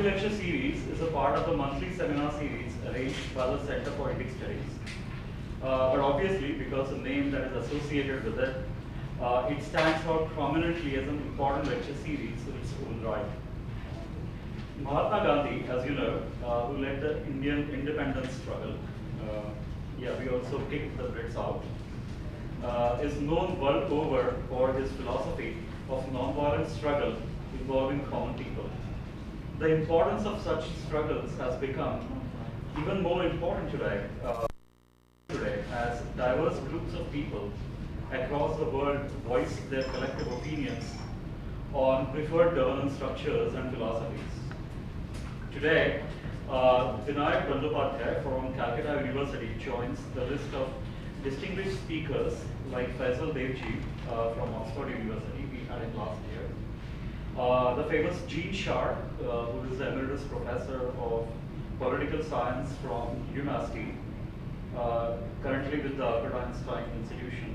Lecture series is a part of the monthly seminar series arranged by the Center for Indic Studies. But obviously, because the name that is associated with it, it stands out prominently as an important lecture series in its own right. Mahatma Gandhi, as you know, who led the Indian independence struggle, we also kicked the Brits out, is known world over for his philosophy of non-violent struggle involving common people. The importance of such struggles has become even more important today, as diverse groups of people across the world voice their collective opinions on preferred governance structures and philosophies. Today, Vinayak Bandyopadhyay from Calcutta University joins the list of distinguished speakers like Faisal Devji from Oxford University, we had him last year. The famous Gene Sharp, who is the Emeritus Professor of Political Science from UMass, currently with the Albert Einstein Institution.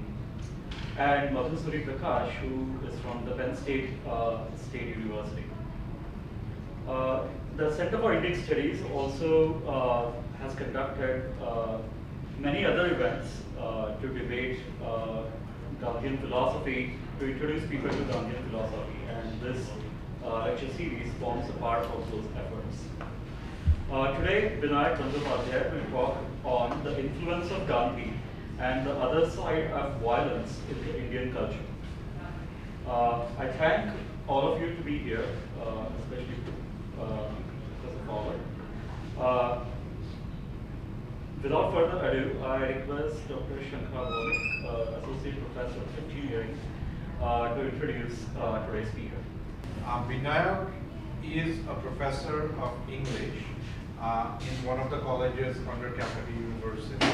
And Madhusuri Prakash, who is from the Penn State State University. The Center for Indic Studies also has conducted many other events to debate Gandhian philosophy, to introduce people to Gandhian philosophy, and this lecture series forms a part of those efforts. Today, Vinayak Bandyopadhyay will talk on the influence of Gandhi and the other side of violence in the Indian culture. I thank all of you to be here, especially as a caller. Without further ado, I request Dr. Shankar Bhowmik, Associate Professor of Engineering, to introduce today's speaker. Vinayak is a professor of English in one of the colleges under Calcutta University.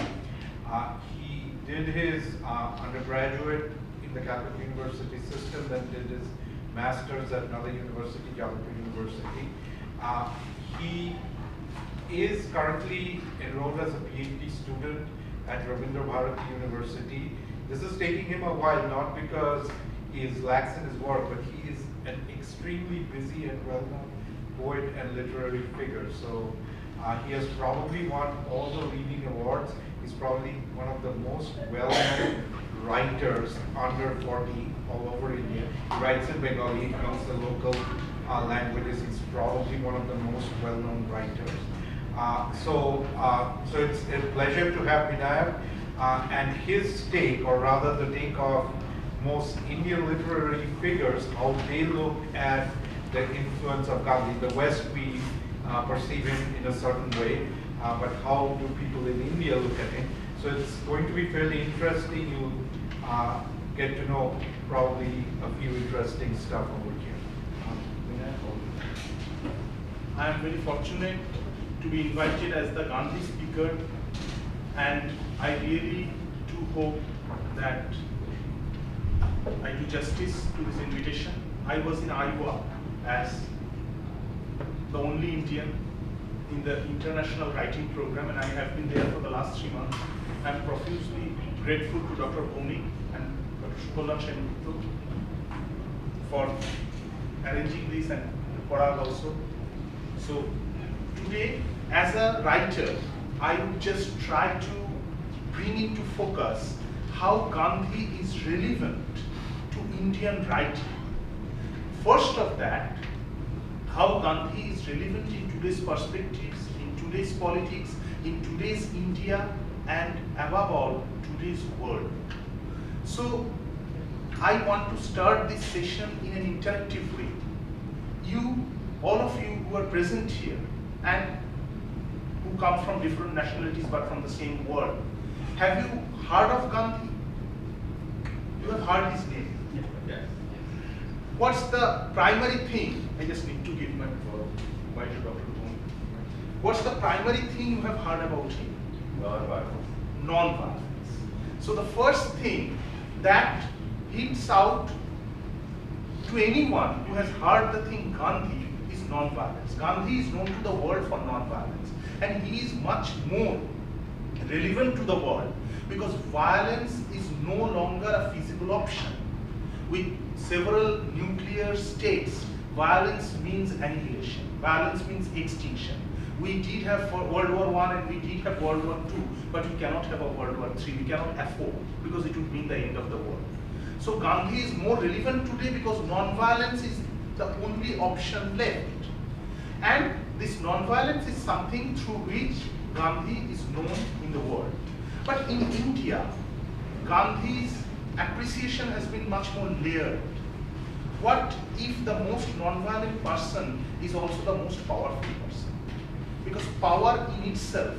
He did his undergraduate in the Calcutta University system, then did his master's at another university, Calcutta University. He is currently enrolled as a PhD student at Rabindra Bharati University. This is taking him a while, not because he is lax in his work, but he is an extremely busy and well-known poet and literary figure. So he has probably won all the leading awards. He's probably one of the most well-known writers under 40 all over India. He writes in Bengali, he knows the local languages. He's probably one of the most well-known writers. So it's a pleasure to have Vinayak, and his take, or rather the take of most Indian literary figures, how they look at the influence of Gandhi. The West, we perceive him in a certain way, but how do people in India look at him? So it's going to be fairly interesting. You'll get to know probably a few interesting stuff over here. I am very fortunate to be invited as the Gandhi speaker, and I really do hope that I do justice to this invitation. I was in Iowa as the only Indian in the international writing program, and I have been there for the last 3 months. I am profusely grateful to Dr. Bhowmik and Dr. Sukollan Sengupta for arranging this, and Parag also. So today, as a writer, I would just try to bring into focus how Gandhi is relevant to Indian writing. First of that, how Gandhi is relevant in today's perspectives, in today's politics, in today's India, and above all, today's world. So, I want to start this session in an interactive way. You, all of you who are present here, and who come from different nationalities but from the same world, have you heard of Gandhi? You have heard his name. Yes. What's the primary thing? I just need to give my mic to Dr. Bhowmik. What's the primary thing you have heard about him? Non-violence. Non-violence. So the first thing that hits out to anyone who has heard the thing Gandhi is non-violence. Gandhi is known to the world for non-violence, and he is much more relevant to the world because violence is no longer a feasible option. With several nuclear states violence means annihilation. Violence means extinction. We did have World War I and we did have World War II, but we cannot have a World War III. We cannot afford, because it would mean the end of the world. So Gandhi is more relevant today because non-violence is the only option left. And this non-violence is something through which Gandhi is known in the world. But in India, Gandhi's appreciation has been much more layered. What if the most non-violent person is also the most powerful person? Because power in itself,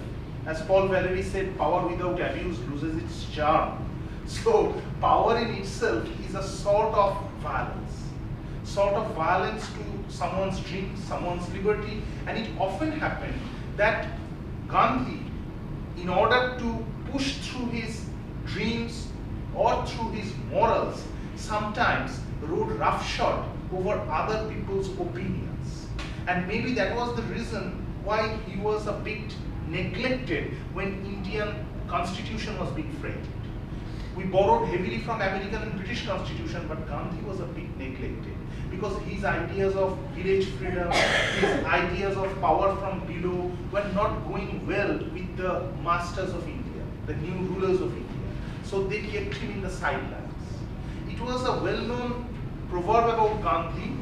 as Paul Valéry said, power without abuse loses its charm. So power in itself is a sort of violence to someone's dreams, someone's liberty, and it often happened that Gandhi, in order to push through his dreams or through his morals, sometimes rode roughshod over other people's opinions. And maybe that was the reason why he was a bit neglected when Indian constitution was being framed. We borrowed heavily from American and British constitution, but Gandhi was a bit neglected because his ideas of village freedom, his ideas of power from below were not going well with the masters of India, the new rulers of India. So they kept him in the sidelines. It was a well-known proverb about Gandhi,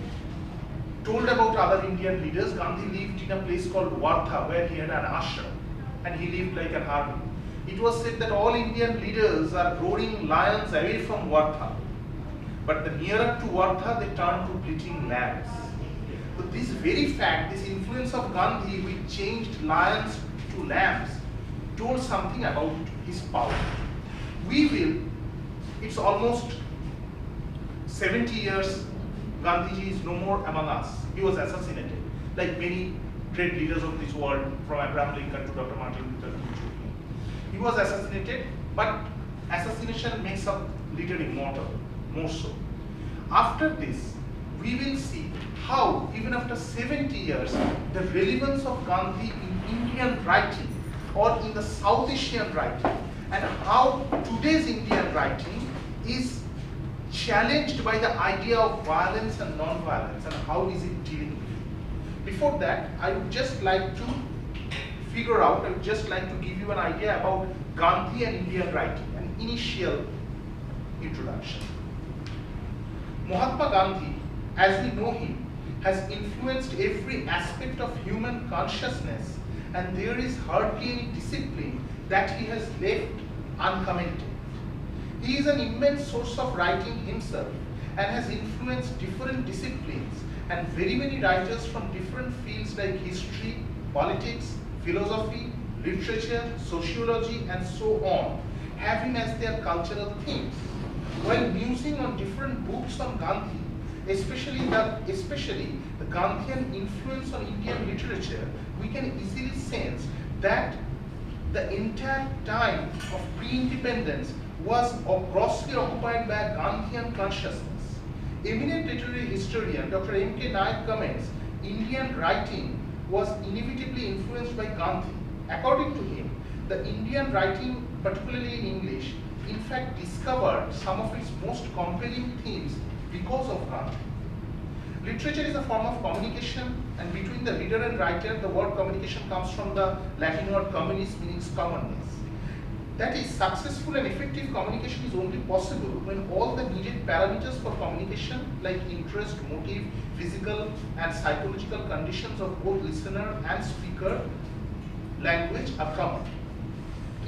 told about other Indian leaders. Gandhi lived in a place called Wardha, where he had an ashram, and he lived like an hermit. It was said that all Indian leaders are roaring lions away from Wardha, but the nearer to Wardha, they turn to bleating lambs. So this very fact, this influence of Gandhi, which changed lions to lambs, told something about his power. It's almost 70 years, Gandhiji is no more among us. He was assassinated, like many great leaders of this world, from Abraham Lincoln to Dr. Martin Luther King. He was assassinated, but assassination makes a leader immortal, more so. After this, we will see how, even after 70 years, the relevance of Gandhi in Indian writing or in the South Asian writing, and how today's Indian writing is challenged by the idea of violence and non-violence, and how is it dealing with it. Before that, I would just like to give you an idea about Gandhi and Indian writing, an initial introduction. Mahatma Gandhi, as we know him, has influenced every aspect of human consciousness, and there is hardly any discipline that he has left uncommented. He is an immense source of writing himself and has influenced different disciplines, and very many writers from different fields like history, politics, philosophy, literature, sociology, and so on have him as their cultural themes. While musing on different books on Gandhi, especially the Gandhian influence on Indian literature, we can easily sense that the entire time of pre-independence was grossly occupied by a Gandhian consciousness. Eminent literary historian Dr. M.K. Nayak comments, Indian writing was inevitably influenced by Gandhi. According to him, the Indian writing, particularly in English, in fact discovered some of its most compelling themes because of Gandhi. Literature is a form of communication, and between the reader and writer, the word communication comes from the Latin word communis, meaning commonness. That is, successful and effective communication is only possible when all the needed parameters for communication, like interest, motive, physical and psychological conditions of both listener and speaker language are common.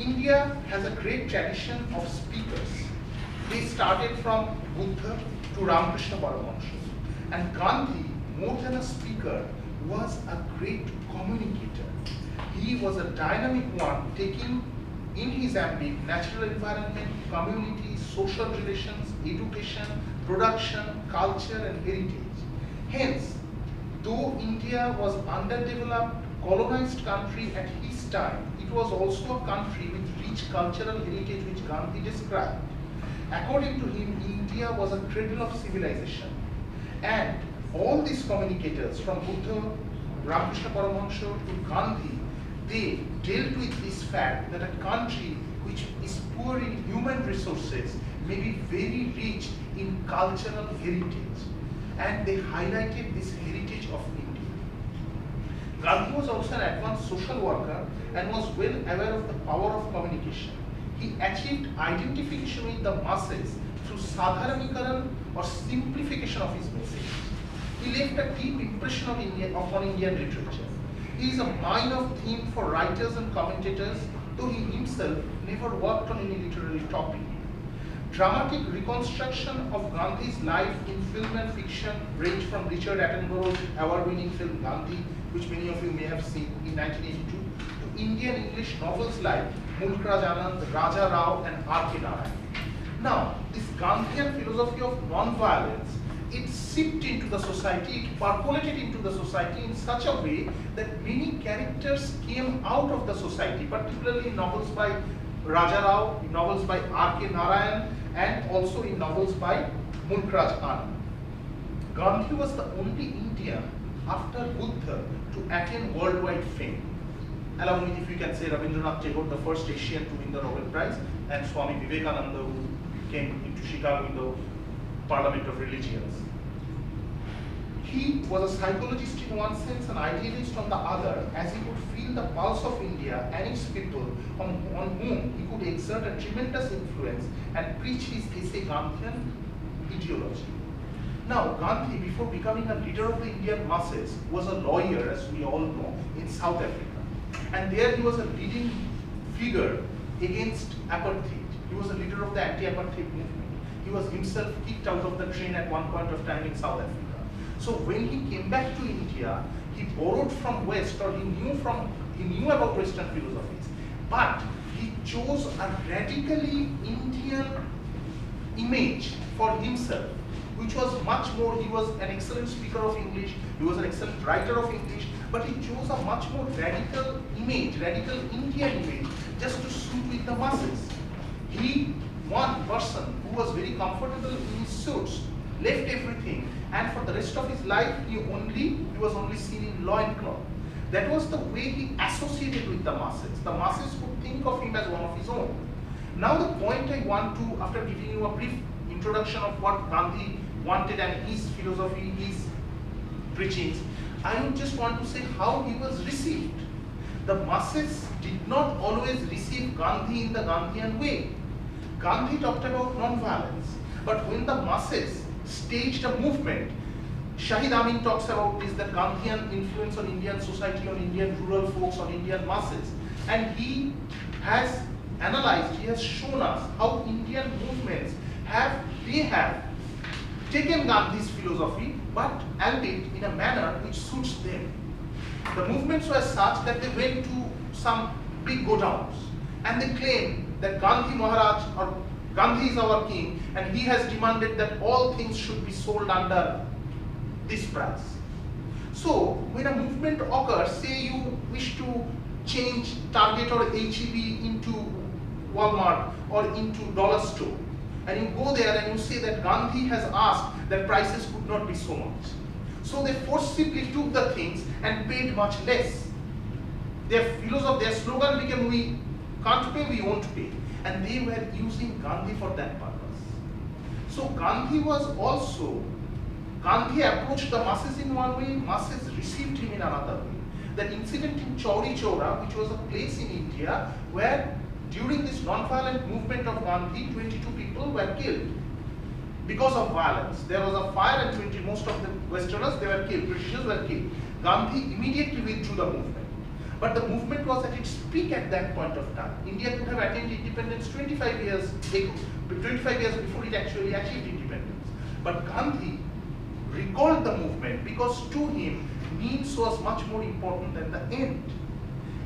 India has a great tradition of speakers. They started from Buddha to Ramakrishna Paramahansa. And Gandhi, more than a speaker, was a great communicator. He was a dynamic one, taking in his ambit natural environment, community, social relations, education, production, culture, and heritage. Hence, though India was underdeveloped, colonized country at his time, it was also a country with rich cultural heritage which Gandhi described. According to him, India was a cradle of civilization. And all these communicators, from Buddha, Ramakrishna Paramahansa to Gandhi, they dealt with this fact that a country which is poor in human resources may be very rich in cultural heritage. and they highlighted this heritage of India. Gandhi was also an advanced social worker and was well aware of the power of communication. He achieved identification with the masses through sadharanikaran or simplification of his message. He left a deep impression of upon Indian literature. He is a mine of theme for writers and commentators, though he himself never worked on any literary topic. Dramatic reconstruction of Gandhi's life in film and fiction range from Richard Attenborough's award-winning film Gandhi, which many of you may have seen in 1982, to Indian English novels like Mulk Raj Anand, Raja Rao and R.K. Narayan. Now, this Gandhian philosophy of non-violence, it seeped into the society, it percolated into the society in such a way that many characters came out of the society, particularly in novels by Raja Rao, in novels by R.K. Narayan, and also in novels by Mulk Raj Anand. Gandhi was the only Indian after Buddha to attain worldwide fame. Along with, if you can say, Rabindranath Tagore, the first Asian to win the Nobel Prize, and Swami Vivekananda, who came into Chicago in the Parliament of Religions. He was a psychologist in one sense, an idealist on the other, as he could feel the pulse of India and its people on whom he could exert a tremendous influence and preach his essay Gandhian ideology. Now, Gandhi, before becoming a leader of the Indian masses, was a lawyer, as we all know, in South Africa. And there he was a leading figure against apartheid. He was a leader of the anti-apartheid movement. He was himself kicked out of the train at one point of time in South Africa. So when he came back to India, he borrowed from West, or he knew about Western philosophies, but he chose a radically Indian image for himself, which was much more. He was an excellent speaker of English, he was an excellent writer of English, but he chose a much more radical image, radical Indian image, just to suit with the masses. He, one person who was very comfortable in his suits, left everything, and for the rest of his life he was only seen in loincloth. That was the way he associated with the masses. The masses could think of him as one of his own. Now the point I want to, after giving you a brief introduction of what Gandhi wanted and his philosophy, his preachings, I would just want to say how he was received. The masses did not always receive Gandhi in the Gandhian way. Gandhi talked about non-violence, but when the masses staged a movement, Shahid Amin talks about this, that Gandhian influence on Indian society, on Indian rural folks, on Indian masses, and he has analyzed, he has shown us how Indian movements have taken Gandhi's philosophy, but albeit in a manner which suits them. The movements were such that they went to some big godowns and they claimed that Gandhi Maharaj, or Gandhi is our king, and he has demanded that all things should be sold under this price. So when a movement occurs, say you wish to change Target or HEB into Walmart or into dollar store, and you go there and you say that Gandhi has asked that prices could not be so much. So they forcibly took the things and paid much less. Their philosophy, their slogan became, we can't pay, we won't pay. And they were using Gandhi for that purpose. So Gandhi approached the masses in one way, masses received him in another way. That incident in Chauri Chaura, which was a place in India where during this non-violent movement of Gandhi, 22 people were killed because of violence. There was a fire and most of the Westerners, they were killed, Britishers were killed. Gandhi immediately withdrew the movement. But the movement was at its peak at that point of time. India could have attained independence 25 years ago, 25 years before it actually achieved independence. But Gandhi recalled the movement because to him, means was much more important than the end.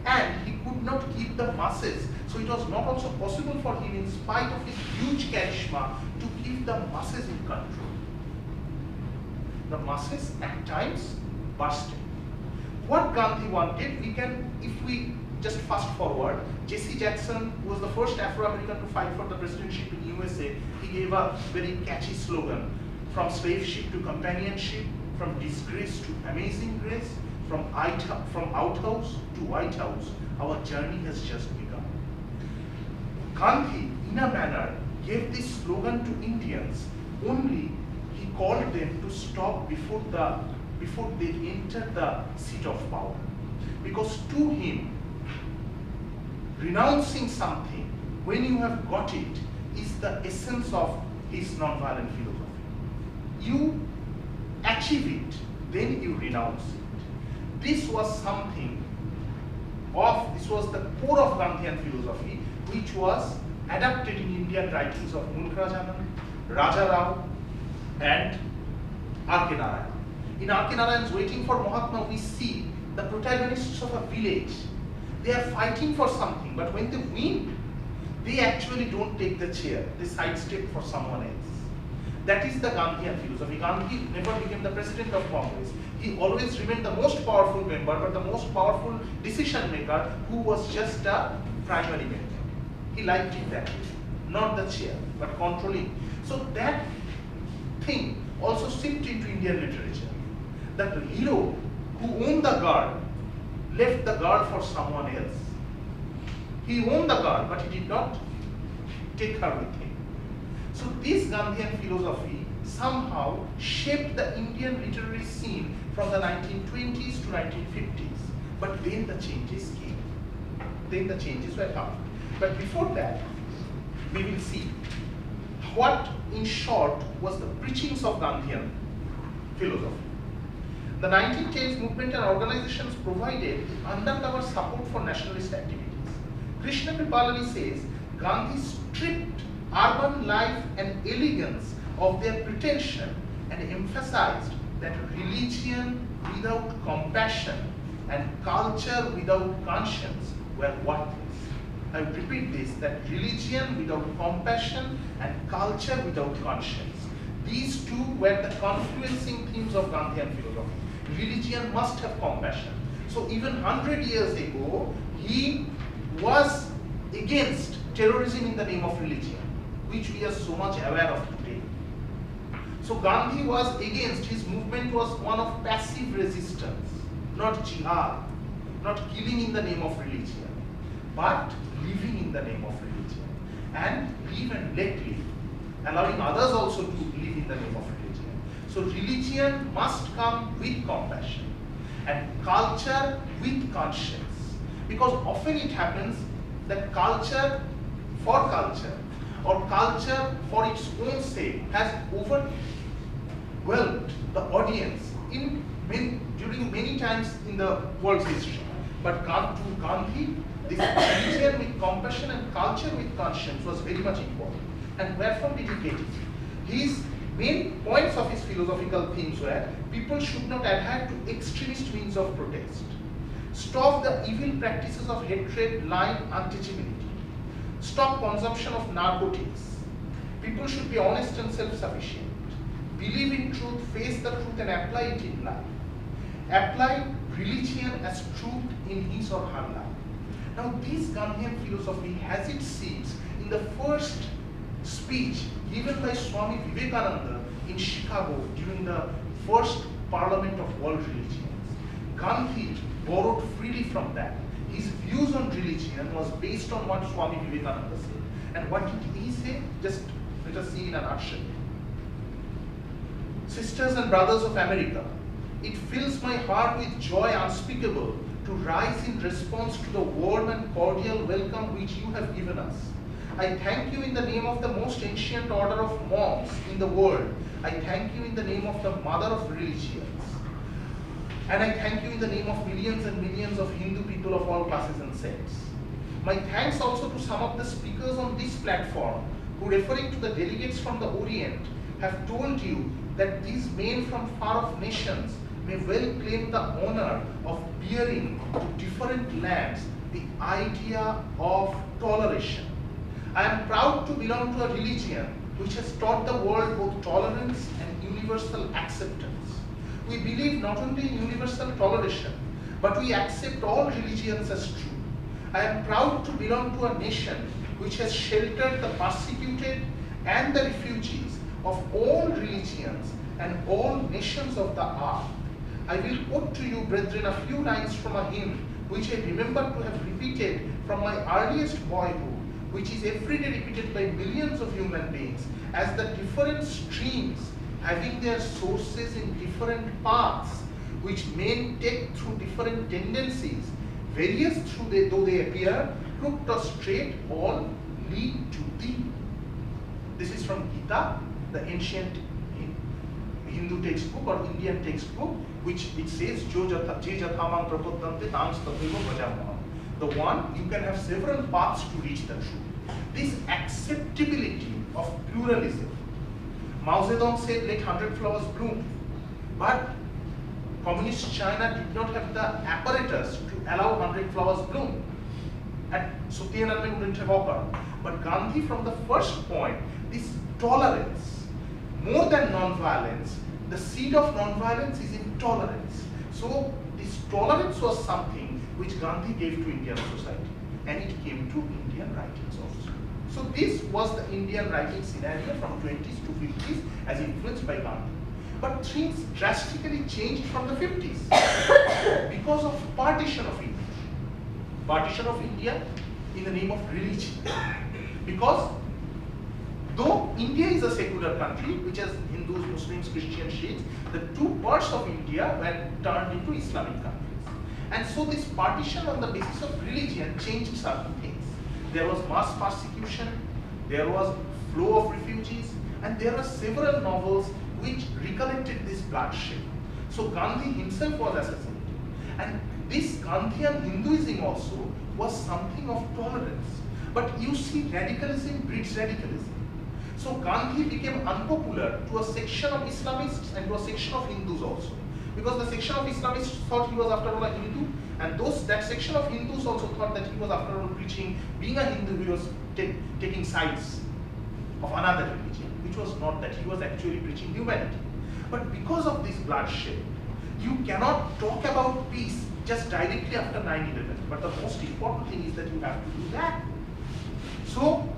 And he could not keep the masses. So it was not also possible for him, in spite of his huge charisma, to keep the masses in control. The masses at times bursted. What Gandhi wanted, we can, if we just fast forward, Jesse Jackson, who was the first Afro-American to fight for the presidency in USA, he gave a very catchy slogan: from slave ship to companionship, from disgrace to amazing grace, from outhouse to White House, our journey has just begun. Gandhi, in a manner, gave this slogan to Indians, only he he called them to stop before they enter the seat of power. Because to him, renouncing something, when you have got it, is the essence of his non-violent philosophy. You achieve it, then you renounce it. This was the core of Gandhian philosophy, which was adapted in Indian writings of Mulkrajanan, Raja Rao, and R.K. Narayan. In R.K. Narayan's Waiting for Mahatma, we see the protagonists of a village. They are fighting for something, but when they win, they actually don't take the chair. They sidestep for someone else. That is the Gandhian philosophy. Gandhi never became the president of Congress. He always remained the most powerful member, but the most powerful decision maker who was just a primary member. He liked it that way. Not the chair, but controlling. So that thing also seeped into Indian literature. That the hero who owned the guard left the guard for someone else. He owned the guard, but he did not take her with him. So this Gandhian philosophy somehow shaped the Indian literary scene from the 1920s to 1950s. But then the changes came. Then the changes were coming. But before that, we will see what, in short, was the preachings of Gandhian philosophy. The 1910s movement and organizations provided undercover support for nationalist activities. Krishna Kripalani says, Gandhi stripped urban life and elegance of their pretension and emphasized that religion without compassion and culture without conscience were worthless. I repeat this, that religion without compassion and culture without conscience. These two were the confluencing themes of Gandhian philosophy. Religion must have compassion. So even 100 years ago, he was against terrorism in the name of religion, which we are so much aware of today. So Gandhi was against, his movement was one of passive resistance, not jihad, not killing in the name of religion, but living in the name of religion. And live and let live, allowing others also to live in the name of religion. So religion must come with compassion and culture with conscience. Because often it happens that culture for culture or culture for its own sake has overwhelmed the audience during many times in the world's history. But to Gandhi, this religion with compassion and culture with conscience was very much important. And wherefrom did he get it? His main points of his philosophical themes were: people should not adhere to extremist means of protest, stop the evil practices of hatred, lying, untouchability, stop consumption of narcotics, people should be honest and self-sufficient, believe in truth, face the truth and apply it in life, apply religion as truth in his or her life. Now this Gandhian philosophy has its seeds in the first speech given by Swami Vivekananda in Chicago during the first Parliament of World Religions. Gandhi borrowed freely from that. His views on religion was based on what Swami Vivekananda said. And what did he say? Just let us see in a nutshell. Sisters and brothers of America, it fills my heart with joy unspeakable to rise in response to the warm and cordial welcome which you have given us. I thank you in the name of the most ancient order of monks in the world. I thank you in the name of the mother of religions. And I thank you in the name of millions and millions of Hindu people of all classes and sects. My thanks also to some of the speakers on this platform who, referring to the delegates from the Orient, have told you that these men from far-off nations may well claim the honor of bearing to different lands the idea of toleration. I am proud to belong to a religion which has taught the world both tolerance and universal acceptance. We believe not only in universal toleration, but we accept all religions as true. I am proud to belong to a nation which has sheltered the persecuted and the refugees of all religions and all nations of the earth. I will quote to you, brethren, a few lines from a hymn which I remember to have repeated from my earliest boyhood, which is every day repeated by millions of human beings as the different streams having their sources in different paths, which men take through different tendencies, various though they appear, crooked or straight, all lead to thee. This is from Gita, the ancient Hindu textbook or Indian textbook, which it says, Jo jathamam prapaddante tam tathaiva bhajamaham. The one, you can have several paths to reach the truth. This acceptability of pluralism. Mao Zedong said, let 100 flowers bloom. But communist China did not have the apparatus to allow 100 flowers bloom. And so Tiananmen wouldn't have occurred. But Gandhi, from the first point, this tolerance, more than non-violence, the seed of non-violence is in tolerance. So this tolerance was something which Gandhi gave to Indian society, and it came to Indian writings also. So this was the Indian writing scenario from 20s to 50s as influenced by Gandhi. But things drastically changed from the 50s because of partition of India. Partition of India in the name of religion. Because though India is a secular country, which has Hindus, Muslims, Christians, Shiites, the two parts of India were turned into Islamic countries. And so this partition on the basis of religion changed certain things. There was mass persecution, there was flow of refugees, and there are several novels which recollected this bloodshed. So Gandhi himself was assassinated. And this Gandhian Hinduism also was something of tolerance. But you see, radicalism breeds radicalism. So Gandhi became unpopular to a section of Islamists and to a section of Hindus also. Because the section of Islamists thought he was after all a Hindu, and that section of Hindus also thought that he was after all preaching, being a Hindu, he was taking sides of another religion, which was not that. He was actually preaching humanity. But because of this bloodshed, you cannot talk about peace just directly after 9/11. But the most important thing is that you have to do that. So,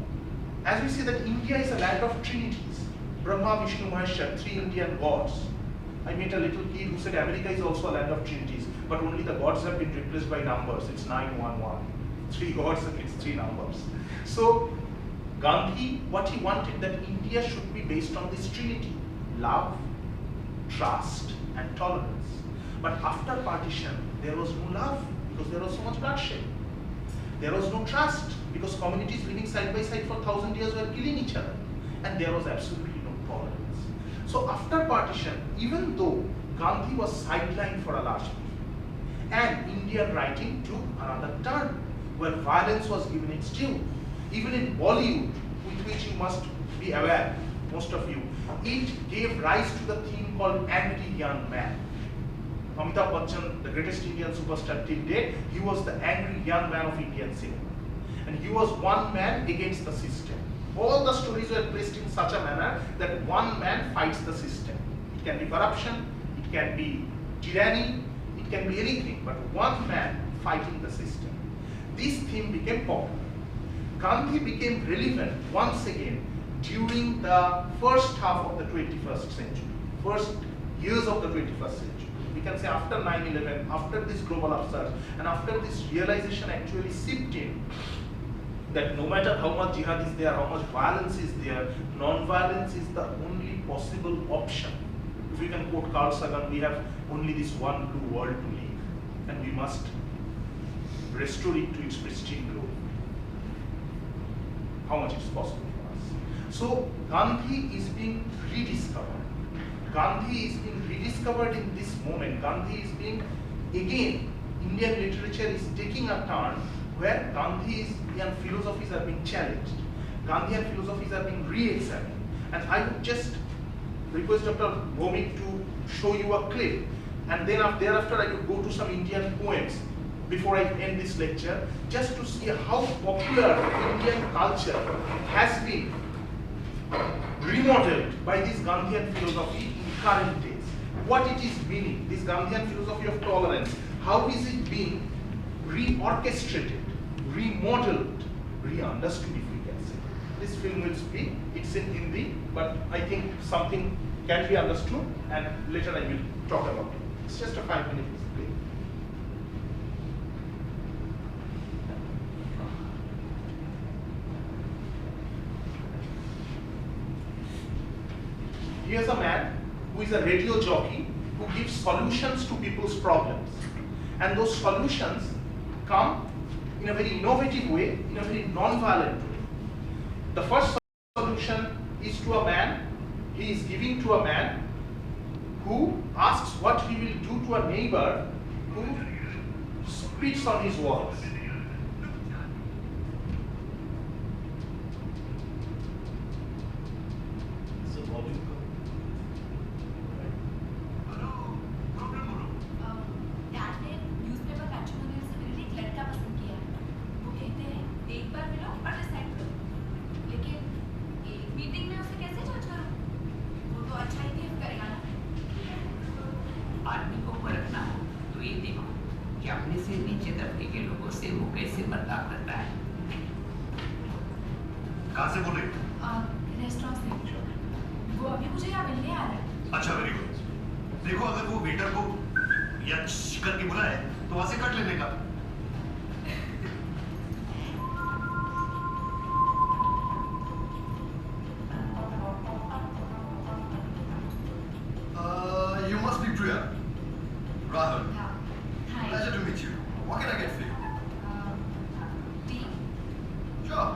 as we say that India is a land of trinities, Brahma, Vishnu, Maheshwar, three Indian gods. I met a little kid who said America is also a land of trinities, but only the gods have been replaced by numbers. It's 911. Three gods and it's three numbers. So, Gandhi, what he wanted that India should be based on this trinity: love, trust, and tolerance. But after partition, there was no love because there was so much bloodshed. There was no trust because communities living side by side for 1,000 years were killing each other. And there was absolutely no tolerance. So after partition, even though Gandhi was sidelined for a large period, and Indian writing took another turn, where violence was given its due. Even in Bollywood, with which you must be aware, most of you, it gave rise to the theme called Angry Young Man. Amitabh Bachchan, the greatest Indian superstar till date, he was the angry young man of Indian cinema. And he was one man against the system. All the stories were placed in such a manner that one man fights the system. It can be corruption, it can be tyranny, it can be anything, but one man fighting the system. This theme became popular. Gandhi became relevant once again during the first half of the 21st century, first years of the 21st century. We can say after 9/11, after this global upsurge, and after this realization actually seeped in, that no matter how much jihad is there, how much violence is there, non-violence is the only possible option. If we can quote Carl Sagan, we have only this one blue world to live, and we must restore it to its pristine glory. How much is possible for us. So Gandhi is being rediscovered. Gandhi is being rediscovered in this moment. Gandhi is being, again, Indian literature is taking a turn where Gandhian philosophies are being challenged. Gandhian philosophies are being re-examined. And I would just request Dr. Bhowmik to show you a clip. And then thereafter I would go to some Indian poems before I end this lecture, just to see how popular Indian culture has been remodeled by this Gandhian philosophy in current days. What it is meaning, this Gandhian philosophy of tolerance, how is it being reorchestrated, remodeled, re-understood, if we can say. This film will speak, it's in Hindi, but I think something can be understood, and later I will talk about it. It's just a 5-minute clip. Here's a man is a radio jockey who gives solutions to people's problems. And those solutions come in a very innovative way, in a very non-violent way. The first solution is to a man. He is giving to a man who asks what he will do to a neighbor who spits on his walls. आदमी को परखना हो तो ये देखो कि अपने से नीचे तबके के लोगों से वो कैसे बर्ताव करता है। कहाँ से बोले? रेस्टोरेंट से। वो अभी मुझे यहाँ मिलने आ रहा है। अच्छा, वेरी गुड। देखो, अगर वो वेटर को या करके बुलाए तो वहां से कट लेने का। You must be Priya. Rahul. Yeah. Hi. Pleasure to meet you. What can I get for you? Tea? Sure.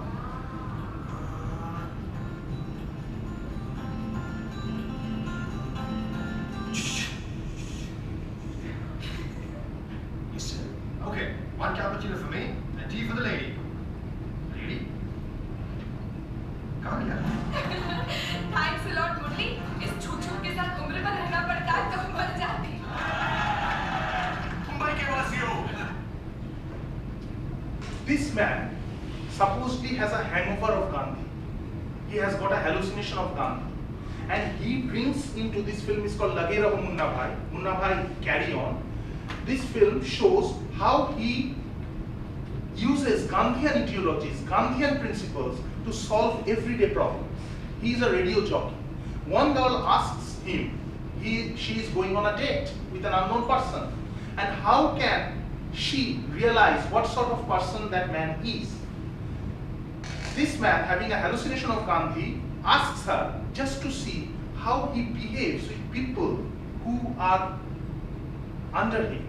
Listen. Okay, one cappuccino for me and tea for the lady. Lady? Come here. Thanks a lot, मुरली। इस छूछू के साथ उम्र भर रहना पड़ता है तो मर जाती। मुंबई के वासी हो। This man supposedly has a hangover of Gandhi. He has got a hallucination of Gandhi. And he brings into this film, is called Lage Raho Munna Bhai. Munna Bhai, carry on. This film shows how he uses Gandhian ideologies, Gandhian principles to solve everyday problems. He is a radio jockey. One girl asks him, she is going on a date with an unknown person. And how can she realize what sort of person that man is? This man, having a hallucination of Gandhi, asks her just to see how he behaves with people who are under him,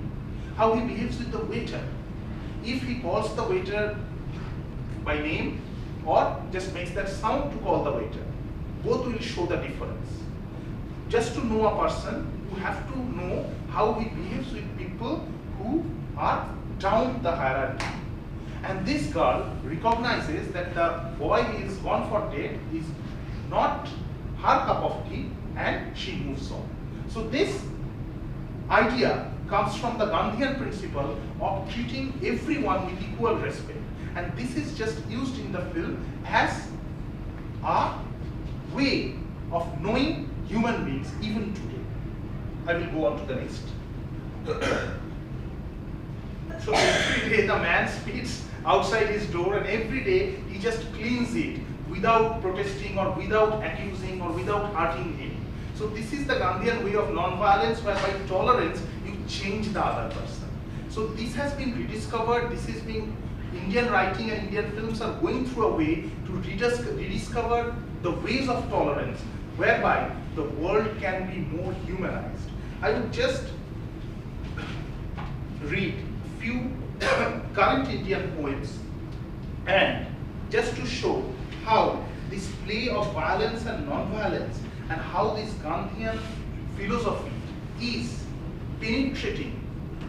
how he behaves with the waiter. If he calls the waiter by name or just makes that sound to call the waiter, both will show the difference. Just to know a person, you have to know how he behaves with people who are down the hierarchy. And this girl recognizes that the boy he is gone for date is not her cup of tea, and she moves on. So this idea comes from the Gandhian principle of treating everyone with equal respect. And this is just used in the film as a way of knowing human beings even today. I will go on to the next. So every day the man spits outside his door, and every day he just cleans it without protesting or without accusing or without hurting him. So this is the Gandhian way of non-violence, whereby tolerance, you change the other person. So this has been rediscovered. This is being, Indian writing and Indian films are going through a way to rediscover the ways of tolerance, whereby the world can be more humanized. I would just read a few current Indian poets, and just to show how this play of violence and non-violence and how this Gandhian philosophy is penetrating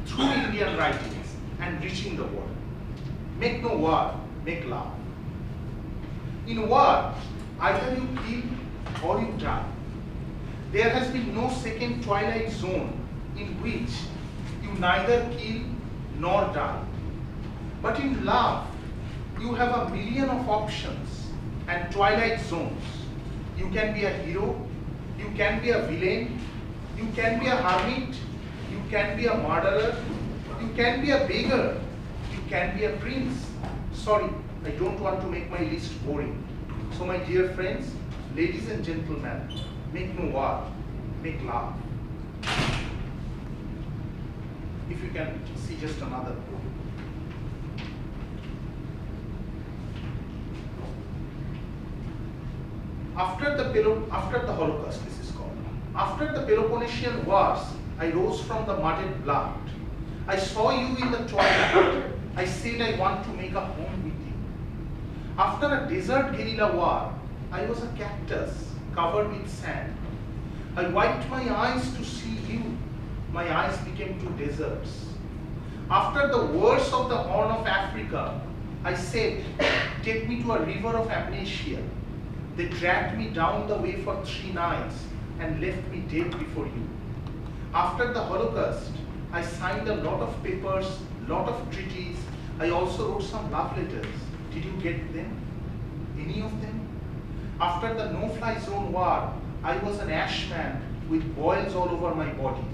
through Indian writings and reaching the world. Make no war, make love. In war, either you kill or you die. There has been no second twilight zone in which you neither kill nor die. But in love, you have a million of options and twilight zones. You can be a hero, you can be a villain, you can be a hermit, you can be a murderer, you can be a beggar, you can be a prince. Sorry, I don't want to make my list boring. So my dear friends, ladies and gentlemen, make no war, make love. If you can see just another quote. After the Holocaust, this is called. After the Peloponnesian Wars, I rose from the mudded blood. I saw you in the twilight. I said I want to make a home with you. After a desert guerrilla war, I was a cactus covered with sand. I wiped my eyes to see you. My eyes became two deserts. After the wars of the Horn of Africa, I said, take me to a river of amnesia. They dragged me down the way for 3 nights and left me dead before you. After the Holocaust, I signed a lot of papers, lot of treaties. I also wrote some love letters. Did you get them? Any of them? After the no-fly zone war, I was an ash man with boils all over my body.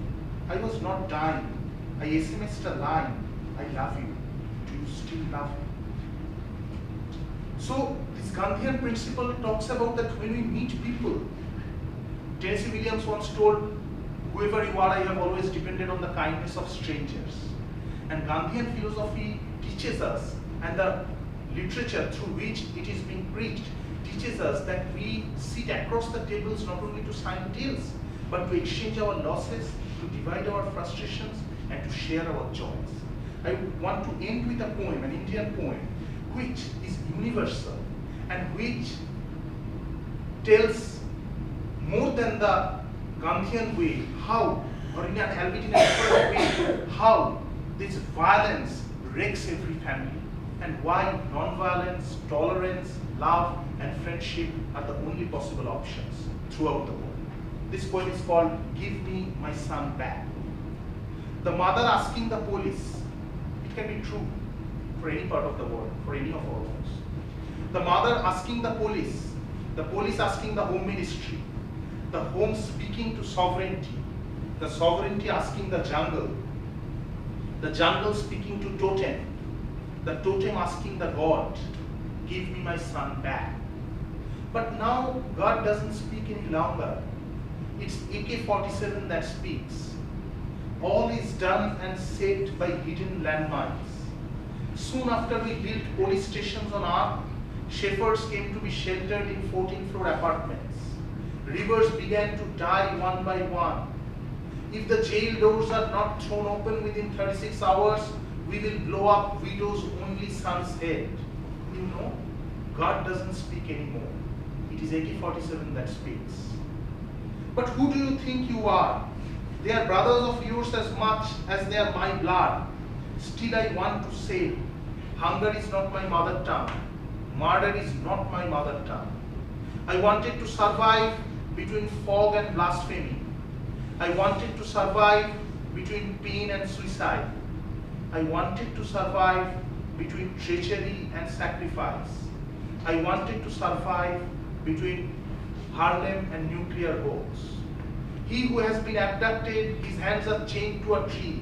I was not dying. I SMS'd a line, I love you. Do you still love me? So this Gandhian principle talks about that when we meet people, Tennessee Williams once told, whoever you are, I have always depended on the kindness of strangers. And Gandhian philosophy teaches us, and the literature through which it is being preached teaches us that we sit across the tables not only to sign deals, but to exchange our losses, to divide our frustrations, and to share our joys. I want to end with a poem, an Indian poem, which is universal and which tells more than the Gandhian way how, or in an albeit in a different way, how this violence wrecks every family, and why non-violence, tolerance, love, and friendship are the only possible options throughout the world. This poem is called Give Me My Son Back. The mother asking the police, it can be true for any part of the world, for any of our lives. The mother asking the police asking the home ministry, the home speaking to sovereignty, the sovereignty asking the jungle speaking to totem, the totem asking the God, give me my son back. But now God doesn't speak any longer. It's AK-47 that speaks. All is done and said by hidden landmines. Soon after we built police stations on Earth, shepherds came to be sheltered in 14th-floor apartments. Rivers began to die one by one. If the jail doors are not thrown open within 36 hours, we will blow up widow's only son's head. You know, God doesn't speak anymore. It is AK-47 that speaks. But who do you think you are? They are brothers of yours as much as they are my blood. Still I want to say, hunger is not my mother tongue. Murder is not my mother tongue. I wanted to survive between fog and blasphemy. I wanted to survive between pain and suicide. I wanted to survive between treachery and sacrifice. I wanted to survive between Harlem and nuclear bombs. He who has been abducted, his hands are chained to a tree.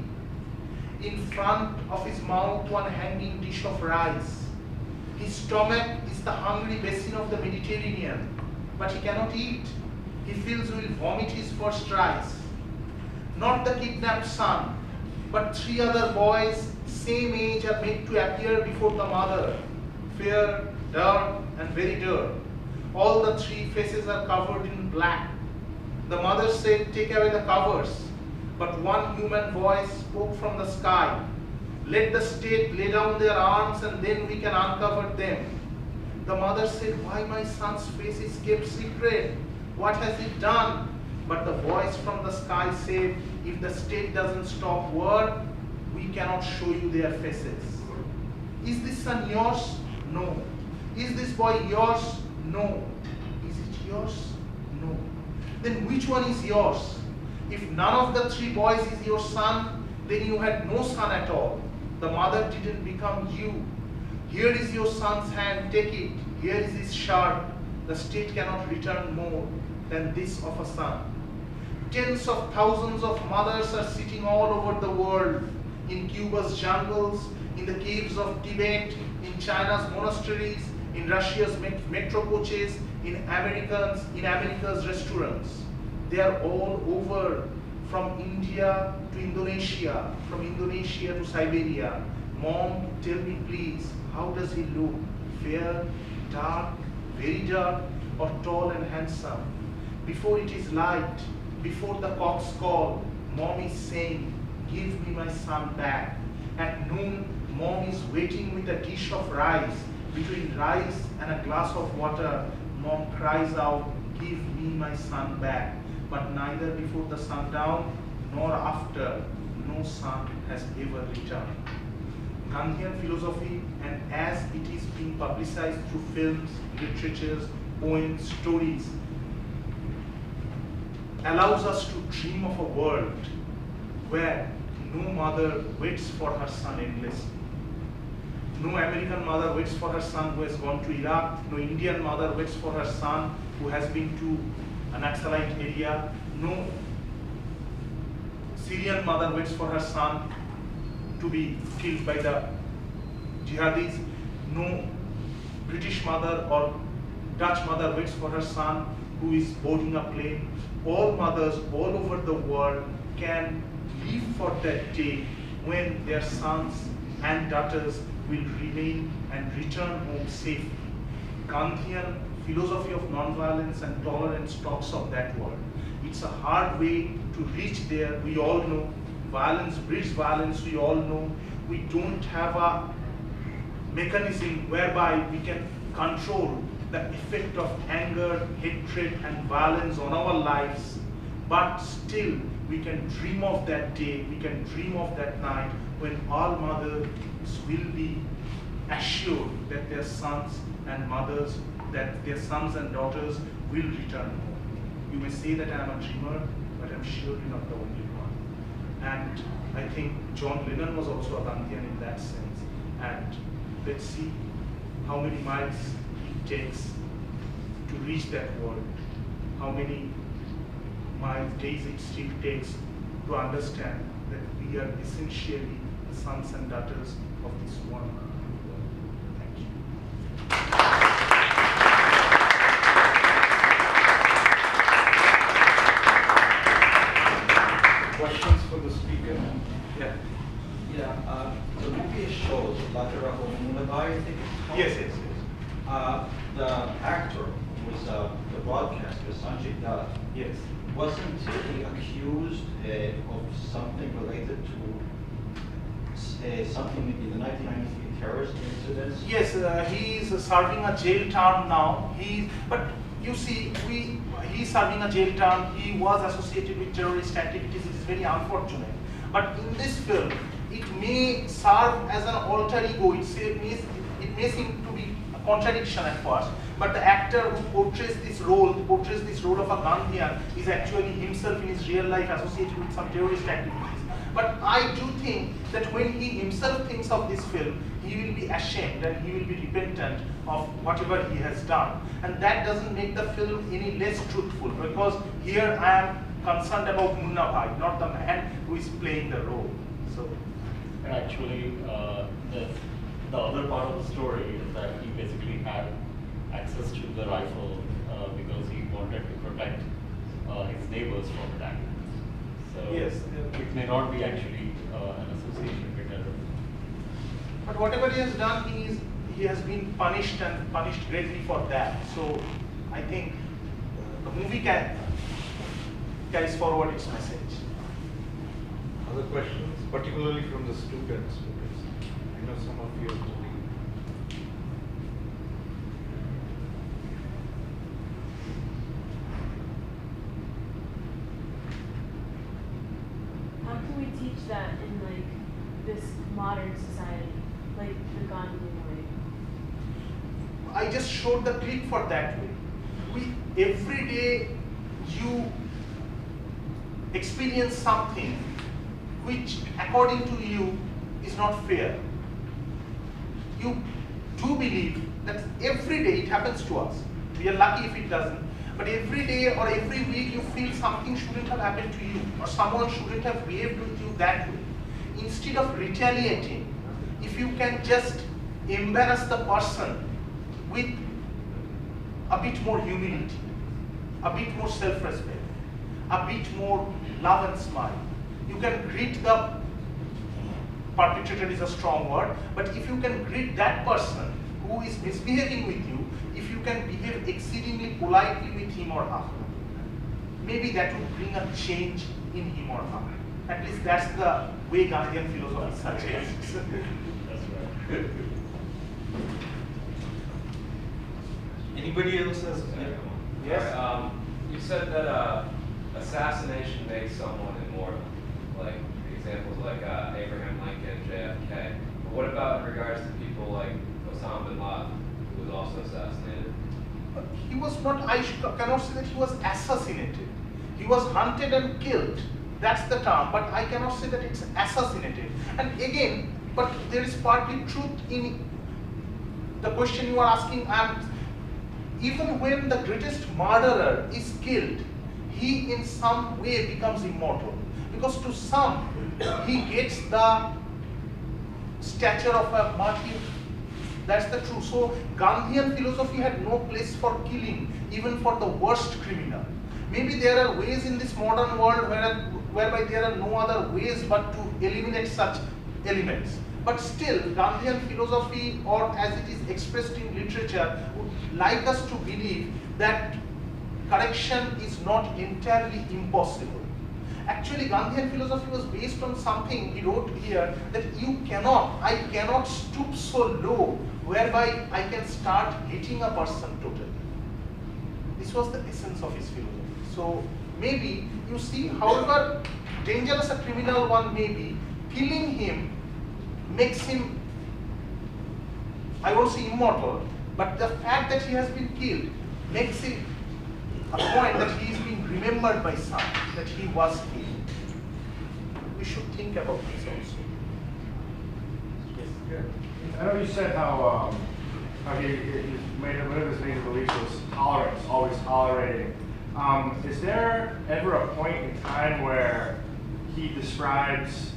In front of his mouth, one hanging dish of rice. His stomach is the hungry basin of the Mediterranean, but he cannot eat. He feels he will vomit his first rice. Not the kidnapped son, but 3 other boys, same age, are made to appear before the mother. Fair, dark, and very dark. All the 3 faces are covered in black. The mother said, take away the covers. But one human voice spoke from the sky. Let the state lay down their arms and then we can uncover them. The mother said, why my son's face is kept secret? What has he done? But the voice from the sky said, if the state doesn't stop war, we cannot show you their faces. Is this son yours? No. Is this boy yours? No. Is it yours? No. Then which one is yours? If none of the 3 boys is your son, then you had no son at all. The mother didn't become you. Here is your son's hand, take it. Here is his shirt. The state cannot return more than this of a son. Tens of thousands of mothers are sitting all over the world, in Cuba's jungles, in the caves of Tibet, in China's monasteries, in Russia's metro coaches, in America's restaurants. They are all over, from India to Indonesia, from Indonesia to Siberia. Mom, tell me please, how does he look? Fair, dark, very dark, or tall and handsome? Before it is light, before the cock's call, mom is saying, give me my son back. At noon, mom is waiting with a dish of rice. Between rice and a glass of water, mom cries out, give me my son back. But neither before the sundown nor after, no son has ever returned. Gandhian philosophy, and as it is being publicized through films, literatures, poems, stories, allows us to dream of a world where no mother waits for her son endlessly. No American mother waits for her son who has gone to Iraq. No Indian mother waits for her son who has been to an Naxalite area. No Syrian mother waits for her son to be killed by the jihadis. No British mother or Dutch mother waits for her son who is boarding a plane. All mothers all over the world can live for that day when their sons and daughters will remain and return home safely. Gandhian philosophy of nonviolence and tolerance talks of that world. It's a hard way to reach there, we all know. Violence breeds violence, we all know. We don't have a mechanism whereby we can control the effect of anger, hatred, and violence on our lives. But still, we can dream of that day, we can dream of that night when all mothers will be assured that their sons and mothers, that their sons and daughters will return home. You may say that I am a dreamer, but I'm surely not the only one. And I think John Lennon was also a Gandhian in that sense. And let's see how many miles it takes to reach that world, how many days it still takes to understand that we are essentially the sons and daughters of this one world. Thank you. Questions for the speaker? Yeah. Yeah, the movie shows Lateral Munabai, I think it's called. Yes. The actor was the broadcaster, Sanjay Dutt. Yes. Wasn't he accused of something related to something in the 1993 terrorist incidents? Yes, he is serving a jail term now. But you see, he's serving a jail term. He was associated with terrorist activities. It is very unfortunate. But in this film, it may serve as an alter ego. It may seem to be a contradiction at first. But the actor who portrays this role of a Gandhian, is actually himself in his real life associated with some terrorist activities. But I do think that when he himself thinks of this film, he will be ashamed and he will be repentant of whatever he has done. And that doesn't make the film any less truthful, because here I am concerned about Munna Bhai, not the man who is playing the role. So, and actually, the other part of the story is that he basically had access to the rifle because he wanted to protect his neighbors from attack. So yes, it may not be actually an association with terror. but whatever he has done, he has been punished and punished greatly for that. So I think the movie carries forward its message. Other questions, particularly from the students, because I know some of you have to leave. How can we teach that in like this modern society, like the Gandhian way? I just showed the clip for that way. Every day you experience something which according to you is not fair. You do believe that every day it happens to us. We are lucky if it doesn't. But every day or every week you feel something shouldn't have happened to you, or someone shouldn't have behaved with you that way. Instead of retaliating, if you can just embarrass the person with a bit more humility, a bit more self-respect, a bit more love and smile, you can greet the perpetrator is a strong word, but if you can greet that person who is misbehaving with you, if you can behave exceedingly politely with him or her, maybe that would bring a change in him or her. At least that's the way Gandhian philosophy suggests. That's right. Anybody else has? Yes? You said that assassination makes someone immortal, like examples like Abraham Lincoln, JFK. But what about in regards to people like Osama bin Laden, who was also assassinated? He was not, cannot say that he was assassinated. He was hunted and killed. That's the term, but I cannot say that it's assassinated. And again, but there is partly truth in the question you are asking. Even when the greatest murderer is killed, he in some way becomes immortal. Because to some, he gets the stature of a martyr. That's the truth. So Gandhian philosophy had no place for killing, even for the worst criminal. Maybe there are ways in this modern world whereby there are no other ways but to eliminate such elements. But still, Gandhian philosophy, or as it is expressed in literature, would like us to believe that correction is not entirely impossible. Actually, Gandhian philosophy was based on something he wrote here, that I cannot stoop so low whereby I can start hating a person totally. This was the essence of his philosophy. So maybe, you see, however dangerous a criminal one may be, killing him makes him, I won't say immortal, but the fact that he has been killed makes it a point that he is being remembered by some, that he was killed. We should think about this also. Yes. I know you said how he made one of his major beliefs was tolerance, always tolerating. Is there ever a point in time where he describes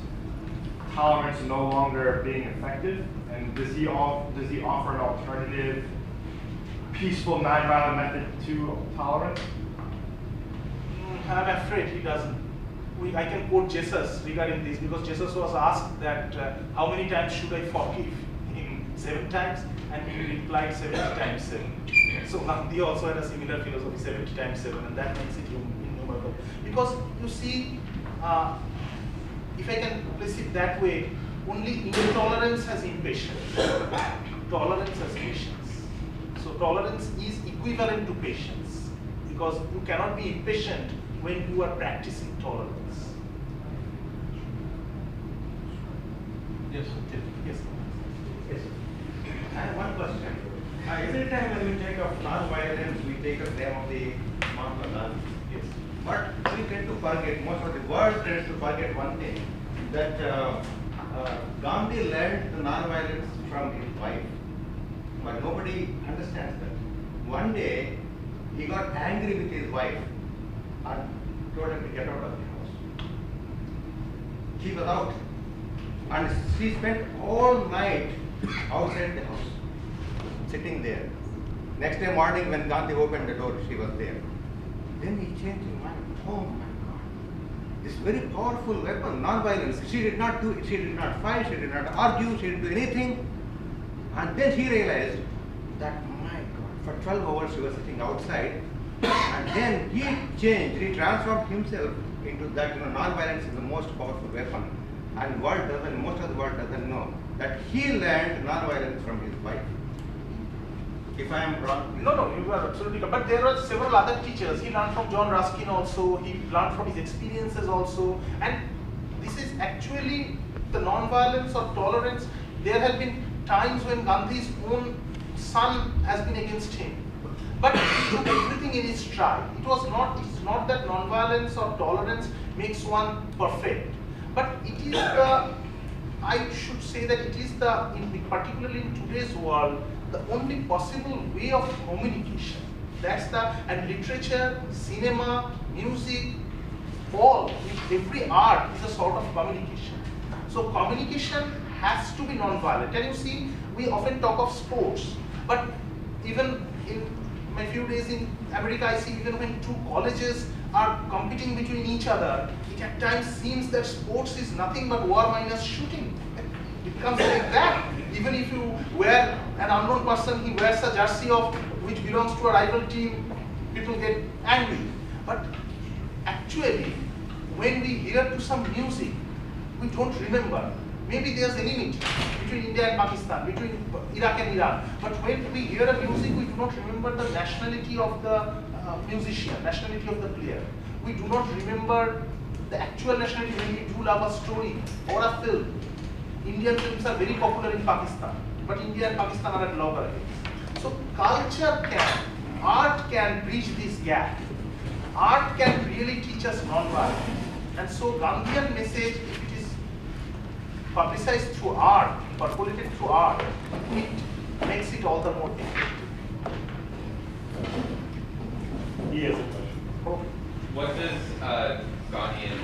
tolerance no longer being effective? And does he offer an alternative, peaceful, nonviolent method to tolerance? I'm afraid he doesn't. I can quote Jesus regarding this, because Jesus was asked that how many times should I forgive him? 7 times, and he replied 70 times 7. So Gandhi also had a similar philosophy, 70 times 7, and that makes it innumerable. Because you see, if I can place it that way, only intolerance has impatience. Tolerance has patience. So tolerance is equivalent to patience, because you cannot be impatient when you are practicing tolerance. Yes. Yes. Yes. I have one question. Every time when we take up non-violence, we take up name of the Mahatma Gandhi. Yes. But we tend to forget, most of the world tends to forget one thing, that Gandhi learned the non-violence from his wife. But nobody understands that. One day, he got angry with his wife and told her to get out of the house. She was out. And she spent all night outside the house, sitting there. Next day morning when Gandhi opened the door, she was there. Then he changed his mind. Oh my God. This very powerful weapon, non-violence. She did not fight, she did not argue, she didn't do anything. And then she realized that, my God, for 12 hours she was sitting outside. And then he changed, he transformed himself into that, non-violence is the most powerful weapon. And most of the world doesn't know that he learned non-violence from his wife. If I am wrong. No, you are absolutely correct. But there are several other teachers. He learned from John Ruskin also. He learned from his experiences also. And this is actually the non-violence or tolerance. There have been times when Gandhi's own son has been against him. But he took everything in his stride. It's not that non-violence or tolerance makes one perfect. But it is I should say that it is particularly in today's world, the only possible way of communication. And literature, cinema, music, every art is a sort of communication. So communication has to be non-violent. And you see, we often talk of sports, but even in my few days in America, I see even when 2 colleges are competing between each other, it at times seems that sports is nothing but war minus shooting. It becomes like that. Even if you wear an unknown person, he wears a jersey which belongs to a rival team, people get angry. But actually, when we hear to some music, we don't remember. Maybe there's enmity between India and Pakistan, between Iraq and Iran. But when we hear a music, we do not remember the nationality of the musician, nationality of the player. We do not remember the actual nationality when we do love a story or a film. Indian films are very popular in Pakistan, but India and Pakistan are at loggerheads. So culture can, art can bridge this gap. Art can really teach us non-violence. And so Gandhian message, if it is publicized through art, percolated through art, it makes it all the more effective. Yes, a question. Okay. What does Gandhian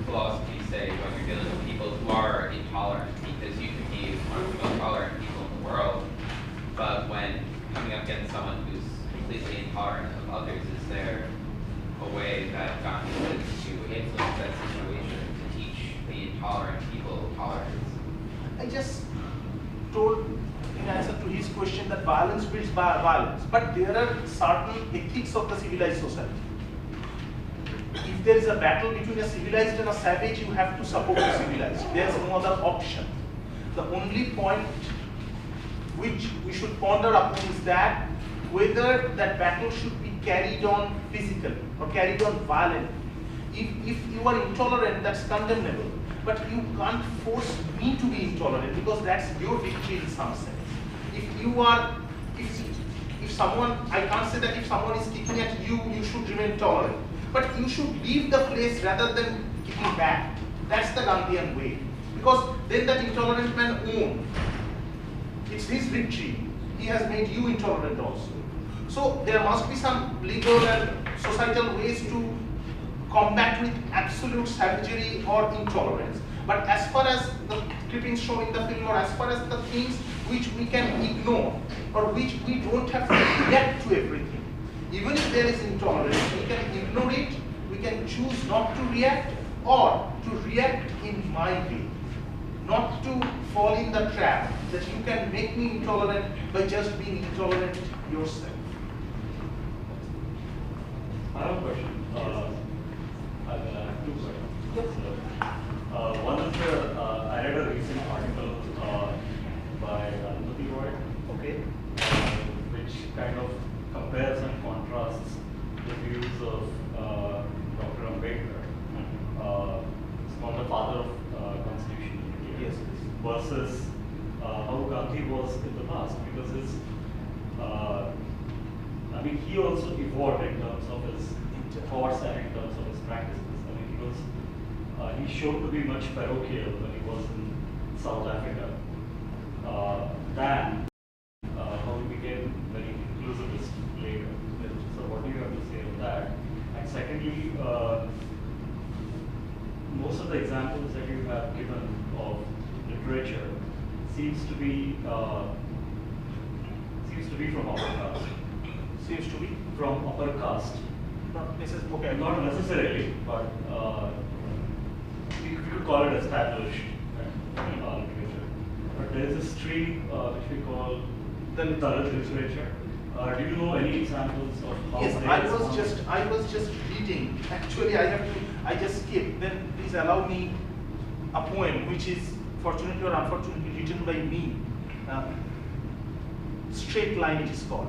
philosophy say when you're dealing with people who are intolerant? Because you can be one of the most tolerant people in the world, but when coming up against someone who's completely intolerant of others, is there a way that Gandhi uses to influence that situation to teach the intolerant people tolerance? I just told in answer to his question that violence breeds violence, but there are certain ethics of the civilized society. If there is a battle between a civilized and a savage, you have to support the civilized. There is no other option. The only point which we should ponder upon is that whether that battle should be carried on physically or carried on violently. If you are intolerant, that's condemnable. But you can't force me to be intolerant because that's your victory in some sense. If someone, I can't say that if someone is kicking at you, you should remain tolerant. But you should leave the place rather than kicking back. That's the Gandhian way. Because then that intolerant man own. It's his victory. He has made you intolerant also. So there must be some legal and societal ways to combat with absolute savagery or intolerance. But as far as the clippings shown in the film, or as far as the things which we can ignore, or which we don't have to react to everything, even if there is intolerance, we can ignore it, we can choose not to react, or to react in my way. Not to fall in the trap that you can make me intolerant by just being intolerant yourself. I have a question. I have two questions. Yes. One is I read a recent article by Anupati Roy, okay, which kind of compares and contrasts the views of Dr. Ambedkar, it's called the father of Constitution, yes, versus how Gandhi was in the past, because his, I mean, he also evolved in terms of his thoughts and in terms of his practices. I mean, he showed to be much parochial when he was in South Africa than how he became very inclusivist later. So what do you have to say on that? And secondly, most of the examples that you have given of literature seems to be from upper caste. Seems to be from upper caste. not necessarily. Okay, Not necessarily, but we could call it established literature. But there is a stream which we call the Dalit literature. Do you know any examples of how? Yes, they I was just reading. Actually, I just skipped. Then please allow me a poem which is fortunately or unfortunately written by me. Straight Line it is called.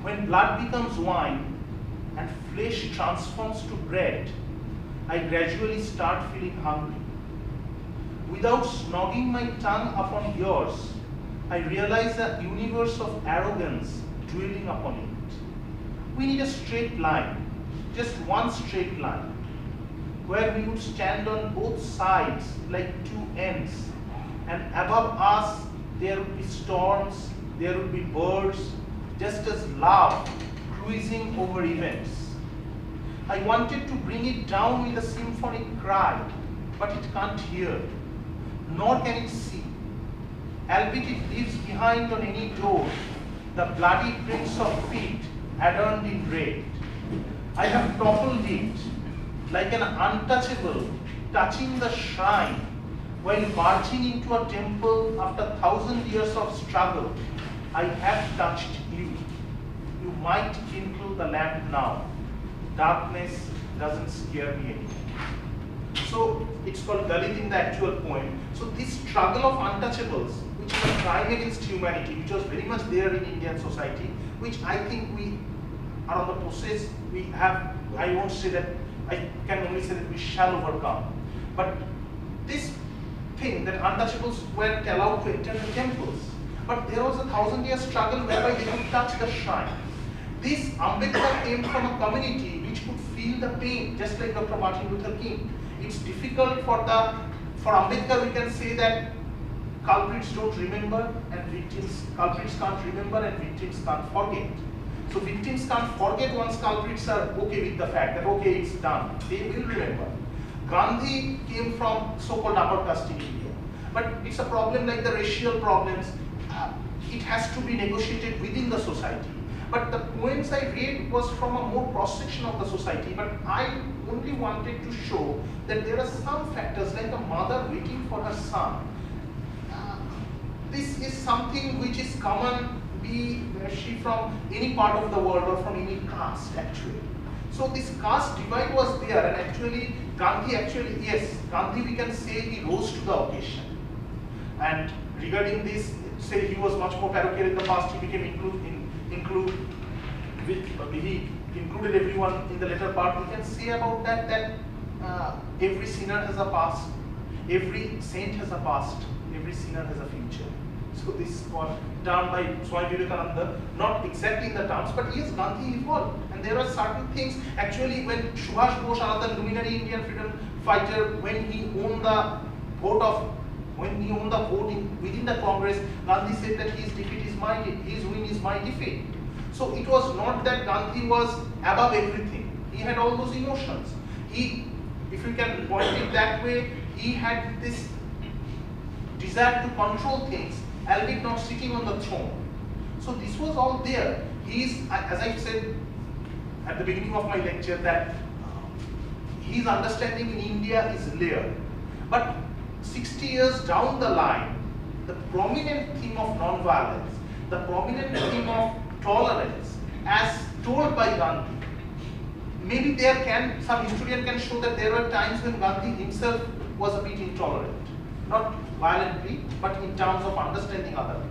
When blood becomes wine and flesh transforms to bread, I gradually start feeling hungry. Without snogging my tongue upon yours, I realize a universe of arrogance dwelling upon it. We need a straight line, just one straight line, where we would stand on both sides like two ends, and above us there would be storms, there would be birds, just as love cruising over events. I wanted to bring it down with a symphonic cry, but it can't hear, nor can it see. Albeit it leaves behind on any door the bloody prints of feet adorned in red. I have toppled it like an untouchable touching the shrine while marching into a temple after 1,000 years of struggle. I have touched you. You might kindle the lamp now. Darkness doesn't scare me anymore. So it's called Dalit in the actual poem. So this struggle of untouchables, which is a crime against humanity, which was very much there in Indian society, which I think we are on the process, we have, I won't say that, I can only say that we shall overcome. But this thing that untouchables weren't allowed to enter the temples, but there was a 1,000-year struggle whereby they could touch the shrine. This Ambedkar came from a community which could feel the pain, just like Dr. Martin Luther King. It's difficult for Ambedkar, we can say that culprits don't remember and culprits can't remember and victims can't forget. So victims can't forget once culprits are okay with the fact that okay, it's done. They will remember. Gandhi came from so-called upper caste in India. But it's a problem like the racial problems. It has to be negotiated within the society. But the poems I read was from a more cross-section of the society, but I only wanted to show that there are some factors like a mother waiting for her son. This is something which is common, be she from any part of the world or from any caste actually. So this caste divide was there, and actually Gandhi yes, Gandhi we can say he rose to the occasion. And regarding this, say he was much more parochial in the past, he became he included everyone in the later part. We can say about that every sinner has a past, every saint has a past, every sinner has a future. So this was done by Swami Vivekananda, not exactly in the terms, but yes, Gandhi evolved. And there are certain things, actually when Subhash Bose, another luminary Indian freedom fighter, when he won the vote within the Congress, Gandhi said that his defeat is my defeat, his win is my defeat. So it was not that Gandhi was above everything. He had all those emotions. If you can point it that way, he had this desire to control things, albeit not sitting on the throne. So this was all there. As I said at the beginning of my lecture, that his understanding in India is layered. But 60 years down the line, the prominent theme of non-violence, the prominent theme of tolerance, as told by Gandhi, maybe some historian can show that there were times when Gandhi himself was a bit intolerant. Not violently, but in terms of understanding other people.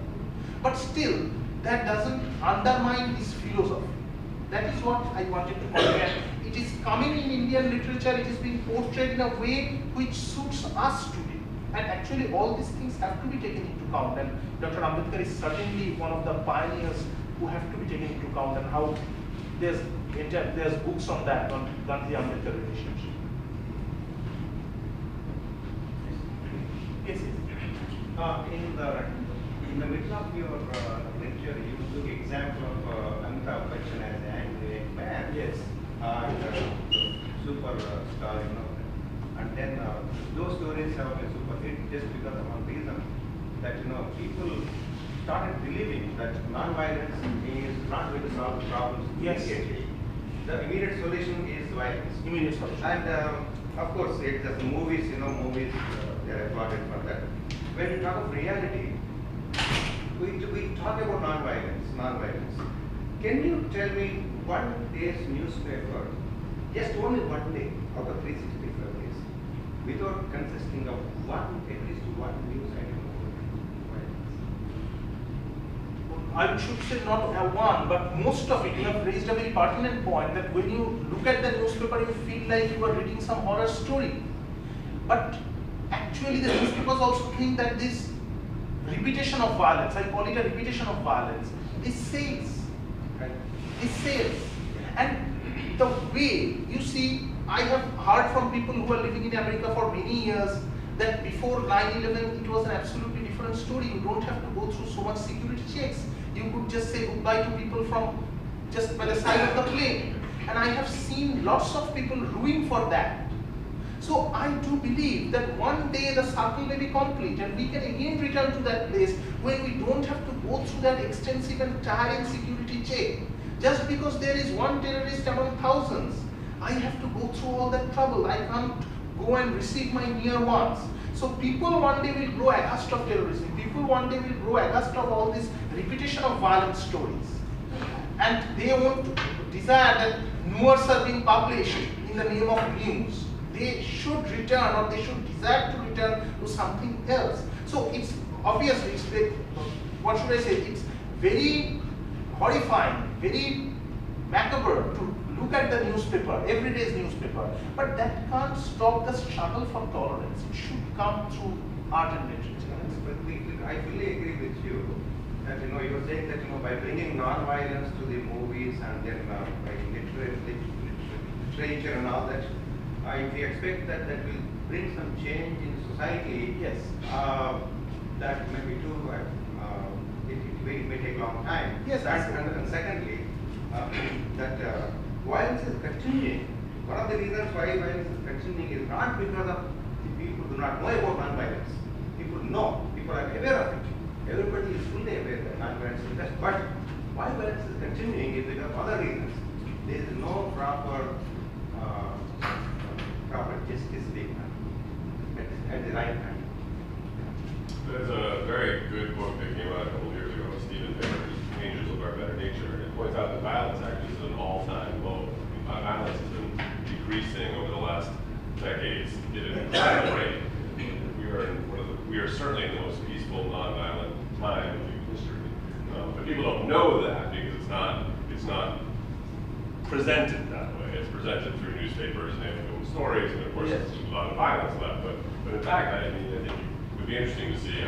But still, that doesn't undermine his philosophy. That is what I wanted to convey. It is coming in Indian literature, it is being portrayed in a way which suits us today. And actually all these things have to be taken into account. And Dr. Ambedkar is certainly one of the pioneers who have to be taken into account, and how there's books on that, on Gandhi-Ambedkar relationship. Yes, yes. In the middle of your lecture, you took example of Amitabh Bachchan as an angry man. Yes. Superstar, and then those stories have been super hit just because of one reason, that people started believing that non-violence is not going to solve the problems immediately. The immediate solution is violence. Immediate solution. And of course, it's just movies, movies they are applauded for that. When we talk of reality, we talk about non-violence. Can you tell me one day's newspaper, just only one day out of 365 days, without consisting of at least one news item about violence? I should say not one, but most of it. You have raised a very pertinent point that when you look at the newspaper, you feel like you are reading some horror story. But actually, the newspapers also think that this repetition of violence, I call it a repetition of violence, this sells. This sells. And the way, you see, I have heard from people who are living in America for many years that before 9/11 it was an absolutely different story. You don't have to go through so much security checks. You could just say goodbye to people from just by the side of the plane. And I have seen lots of people ruin for that. So I do believe that one day the circle may be complete and we can again return to that place when we don't have to go through that extensive and tiring security check. Just because there is one terrorist among thousands, I have to go through all that trouble. I can't go and receive my near ones. So people one day will grow aghast of terrorism. People one day will grow aghast of all this repetition of violent stories. And they won't desire that news are being published in the name of news. They should return, or they should desire to return to something else. So it's obviously, it's very, what should I say, it's very horrifying, very macabre to look at the newspaper, everyday's newspaper, but that can't stop the struggle for tolerance. It should come through art and literature. I fully agree with you that you were saying that by bringing non-violence to the movies and then by literature and all that, if we expect that that will bring some change in society, yes, that may be too. It may take a long time. Yes, and secondly, that violence is continuing. One of the reasons why violence is continuing is not because of the people do not know about non-violence. People know. People are aware of it. Everybody is fully aware that non-violence is best. But why violence is continuing is because of other reasons. There is no proper justice being done at the right time. There's a very good book that came out a couple of years ago, Stephen Pinker's Angels of Our Better Nature, and it points out that violence actually is at an all-time low. Violence has been decreasing over the last decades at an incredible rate. We are certainly in the most peaceful, non-violent time in human history. But people don't know that because it's not presented that way. It's presented through newspapers and anecdotal stories, and of course there's a lot of violence left. But in fact, I think it would be interesting to see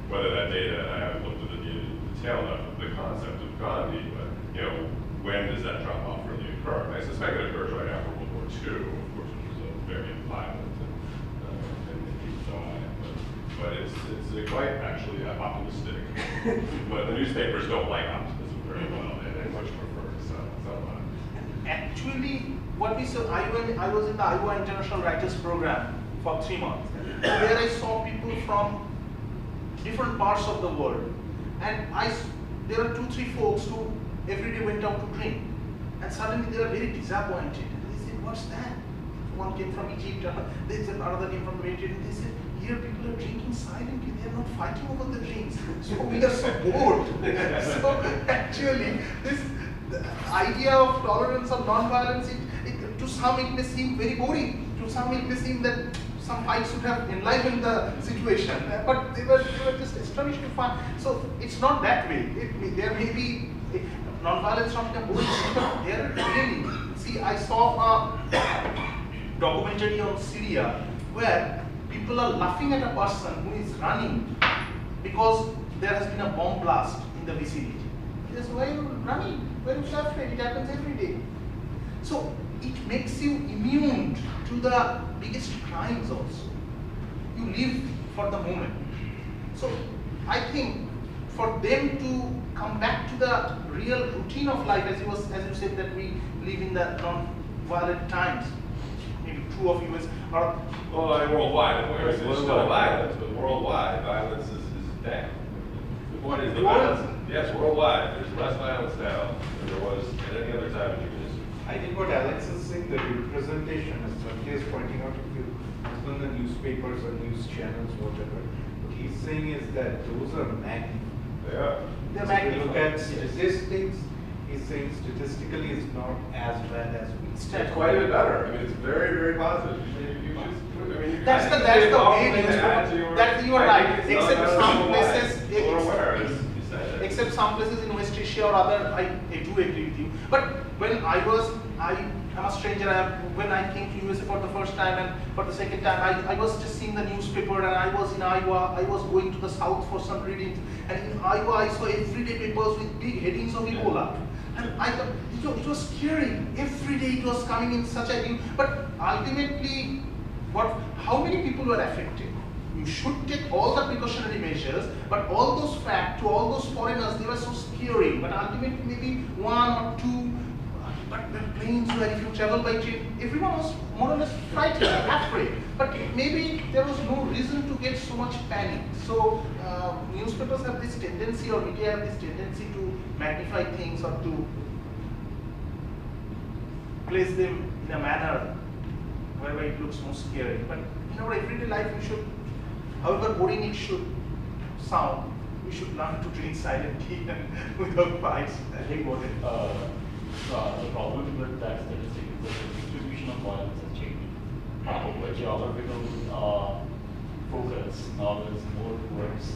whether that data, I haven't looked at the detail enough of the concept of Gandhi, but when does that drop off really occur? And I suspect it occurs right after World War II, of course, which was very violent and people died. But it's quite actually optimistic. But the newspapers don't like optimism very well, and they much prefer to sell Actually, what we saw, I was in the Iowa International Writers Program for 3 months, where I saw people from different parts of the world, and there are 2-3 folks who every day went out to drink, and suddenly they were very disappointed. And they said, "What's that?" One came from Egypt, they said another came from the Mediterranean. They said, "Here people are drinking silently, they are not fighting over the drinks. So we are so bored." So actually, the idea of tolerance or non-violence, to some it may seem very boring. To some it may seem that some fights would have enlivened the situation, but they were just astonished to find. So it's not that way. There may be non-violence not in a boring, but there really. See, I saw a documentary on Syria where people are laughing at a person who is running because there has been a bomb blast in the vicinity. They say, "Why are you running? Why are you so afraid? It happens every day." So it makes you immune to the biggest crimes also. You live for the moment. So I think for them to come back to the real routine of life, as you said that we live in the non-violent times. Maybe true of US or worldwide. There's still violence, but worldwide violence is down. The point is the violence. Yes, worldwide. There's less violence now than there was at any other time in human history. I think what Alex is saying, the representation, as Satya is pointing out, if you open the newspapers or news channels, whatever, what he's saying is that those are magnified. They are. They're So if you look at magnified. statistics, he's saying statistically it's not as bad as we It's quite a bit better. I mean, it's very, very positive. That's the way that you are right. Except some places, except some places in West Asia or other, I do agree with you. But when I'm a stranger. When I came to USA for the first time and for the second time, I was just seeing the newspaper, and I was in Iowa. I was going to the south for some readings, and in Iowa I saw everyday papers with big headings of Ebola. And I thought it was scary. Every day it was coming in such a news. But ultimately, how many people were affected? You should take all the precautionary measures, but all those facts to all those foreigners, they were so scary. But ultimately, maybe 1 or 2. But the planes where if you travel by train, everyone was more or less frightened, afraid. But maybe there was no reason to get so much panic. So newspapers have this tendency, or media have this tendency to magnify things or to place them in a manner whereby it looks more scary. But in our everyday life, we should, however boring it should sound, we should learn to drink silently and without fights. I think what the problem with that statistic is that the distribution definition of violence has changed. Our geographical focus now is more towards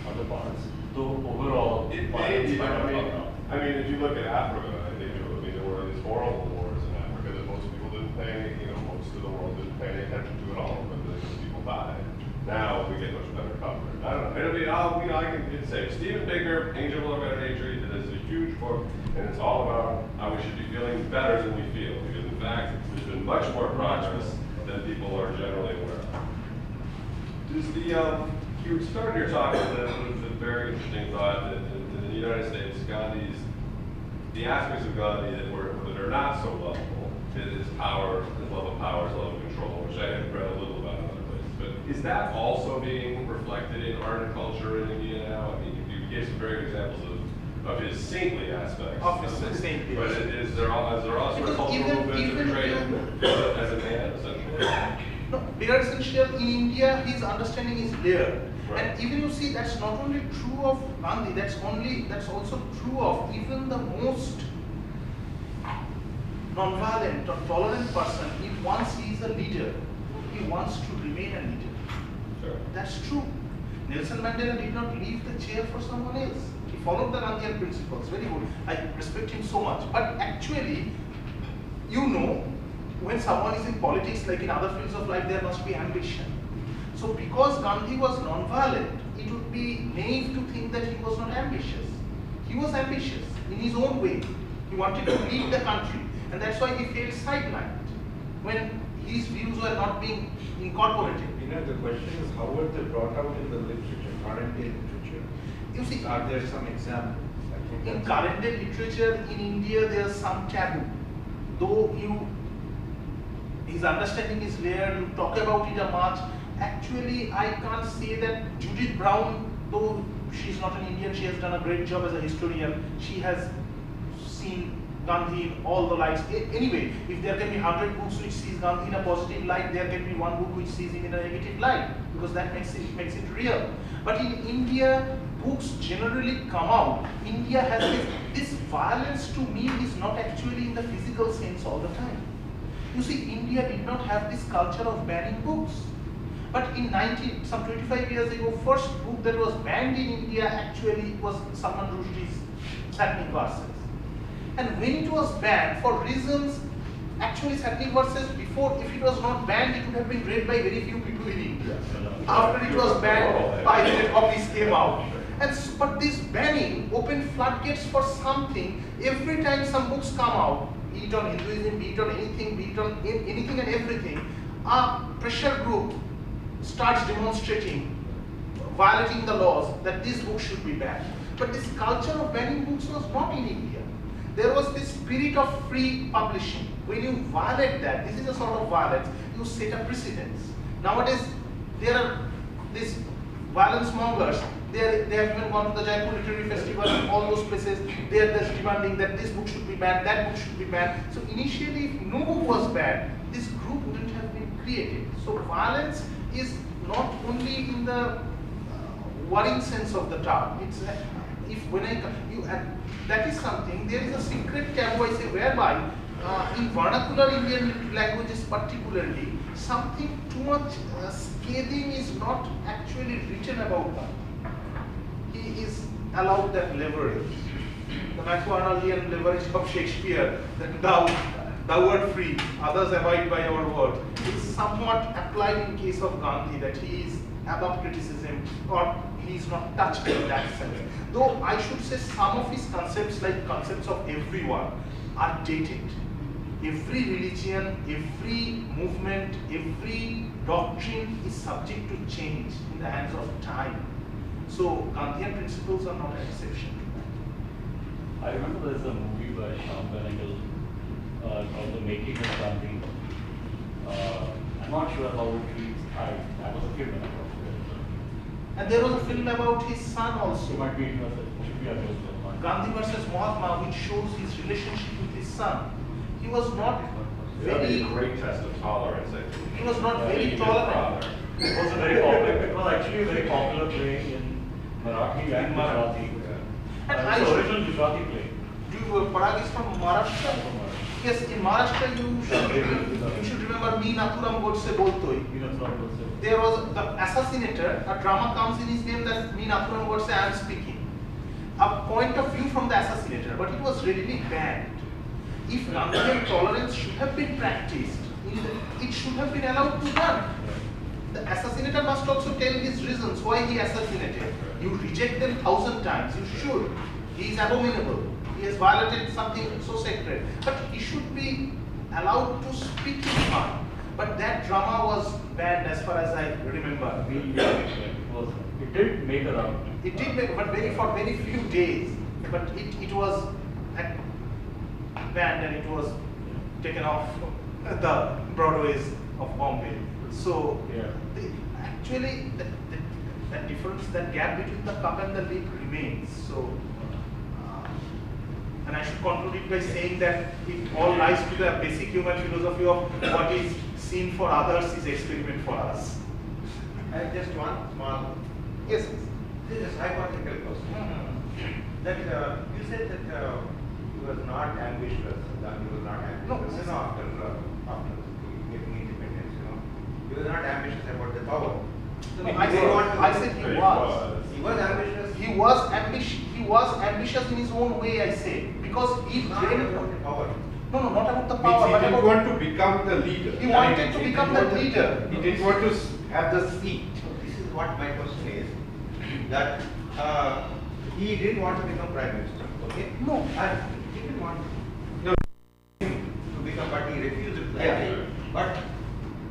other parts. Though overall, violence might have gone down. I mean, if you look at Africa, I think there were these horrible wars in Africa that most people didn't pay, most of the world didn't pay any attention to at all, but the people died. Now we get much better coverage. I don't know. I can say Steven Pinker, Angel of Our Better Nature, is a huge book, and it's all about how we should be feeling better than we feel. Because in fact, there's been much more progress than people are generally aware of. Does you started your talk with a very interesting thought that in the United States, Gandhi's, the aspects of Gandhi that are not so lovable, his power, his love of power, his love of control, which I have read a little about in other places. But is that also being reflected in art and culture in India now? I mean, you gave some very good examples of his saintly aspects. Of his saintly. But is there also a cultural movement to portray him as a man, essentially? No, bare essential in India, his understanding is layered. Right. And even you see, that's not only true of Gandhi, that's also true of even the most non-violent or tolerant person. If once he is a leader, he wants to remain a leader. Sure. That's true. Nelson Mandela did not leave the chair for someone else. He followed the Gandhian principles. Very good. I respect him so much. But actually, when someone is in politics, like in other fields of life, there must be ambition. So because Gandhi was non-violent, it would be naive to think that he was not ambitious. He was ambitious in his own way. He wanted to lead the country, and that's why he felt sidelined when his views were not being incorporated. The question is, how were they brought out in the literature, current day literature? You see, are there some examples? In current day literature in India, there's some taboo. Though his understanding is layered, you talk about it a much. Actually, I can't say that Judith Brown, though she's not an Indian, she has done a great job as a historian. She has seen Gandhi in all the lights. Anyway, if there can be 100 books which sees Gandhi in a positive light, there can be one book which sees him in a negative light, because that makes it real. But in India, books generally come out. India has this violence, to me, is not actually in the physical sense all the time. You see, India did not have this culture of banning books. But in some 25 years ago, first book that was banned in India actually was Salman Rushdie's Satanic Verses. And when it was banned, for reasons, actually Satanic Verses before, if it was not banned, it would have been read by very few people in India. After it was banned, 500 copies came out. But this banning opened floodgates for something. Every time some books come out, be it on Hinduism, be it on anything and everything, a pressure group starts demonstrating, violating the laws, that this book should be banned. But this culture of banning books was not in India. There was this spirit of free publishing. When you violate that, this is a sort of violence, you set a precedence. Nowadays, there are these violence mongers. They have even gone to the Jaipur Literary Festival and all those places. They are just demanding that this book should be banned, that book should be banned. So initially, if no book was banned, this group wouldn't have been created. So violence is not only in the worrying sense of the term. It's that is something. There is a secret taboo, I say, whereby in vernacular Indian languages particularly, something too much scathing is not actually written about them. He is allowed that leverage. The Machiavellian leverage of Shakespeare, that thou art free, others abide by our word, is somewhat applied in case of Gandhi, that he is above criticism, or he is not touched in that sense. Though I should say some of his concepts, like concepts of everyone, are dated. Every religion, every movement, every doctrine is subject to change in the hands of time. So Gandhian principles are not an exception to that. I remember there's a movie by Sean Benagel called The Making of Gandhi. I'm not sure how it reads. I was a kid when I watched it. And there was a film about his son also. It might be interesting. Should be available. Gandhi versus Mahatma, which shows his relationship with his son. He was not very. A great test of tolerance, I think. He was not very tolerant. It was a very popular. It was actually a very popular play in Marathi and Gujarati. And it's the original Gujarati play. Parag is from Maharashtra. Yes, in Maharashtra you should remember Me Nathuram Godse Boltoi. There was the assassinator, a drama comes in his name that Me Nathuram Godse I am speaking. A point of view from the assassinator, but it was really bad. If Gandhian tolerance should have been practiced, it should have been allowed to run. The assassinator must also tell his reasons why he assassinated. You reject them 1,000 times, you should. He is abominable. He has violated something so sacred. But he should be allowed to speak his mind. But that drama was banned as far as I remember. It did make a round. It did make, but for very few days. But it was banned and it was taken off the Broadways of Bombay. So actually that difference, that gap between the cup and the lip remains. So and I should conclude it by saying that it all lies to the basic human philosophy of what is seen for others is experiment for us. I have just one small. Yes. This is hypothetical question. That you said that he was not ambitious. Gandhi was not ambitious. No. After getting independence, he was not ambitious about the power. So I said he was. He was ambitious. He was ambitious in his own way, I say, because he dreamed about the power. No, not about the power. He didn't want to become the leader. He wanted to become the leader. He didn't want to have the seat. This is what my question is. That he didn't want to become prime minister. Okay? No. And he didn't want to become, but he refused it. Yeah. But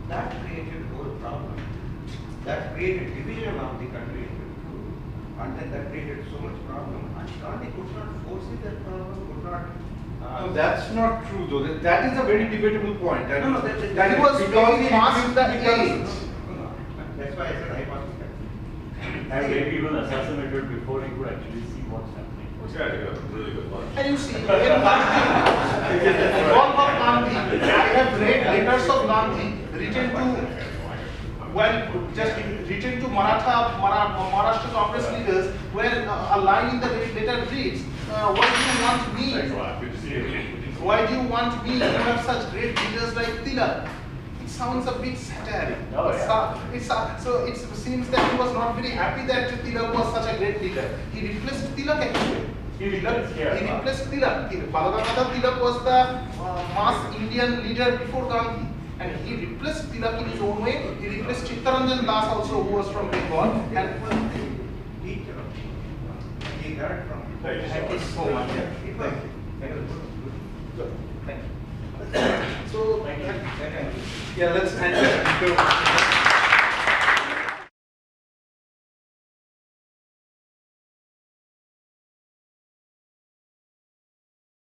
that created a whole problem. That created division of the country into two. And then that created so much problem. And Gandhi could not foresee that problem, could not. No, that's not true though. That is a very debatable point. That he was very past the age. That's why I said hypothetical. And maybe even assassinated before he could actually see what's happening. Yeah, I got a really good lunch. And you see, in Gandhi, of Gandhi, I have read letters of Gandhi written to Maharashtra Congress leaders, where a line in the letter reads, "Why do you want me? Why do you want me? You have such great leaders like Tilak." It sounds a bit satiric. So it seems that he was not very happy that Tilak was such a great leader. He replaced Tilak actually. He replaced Tilak. Balaganatha Tilak was the mass Indian leader before Gandhi. And he replaced Tilak in his own way. He replaced Chittaranjan Das also, who was from Bengal. And teacher. He learned from him. Thank you so much. Thank you. So, yeah, let's end it.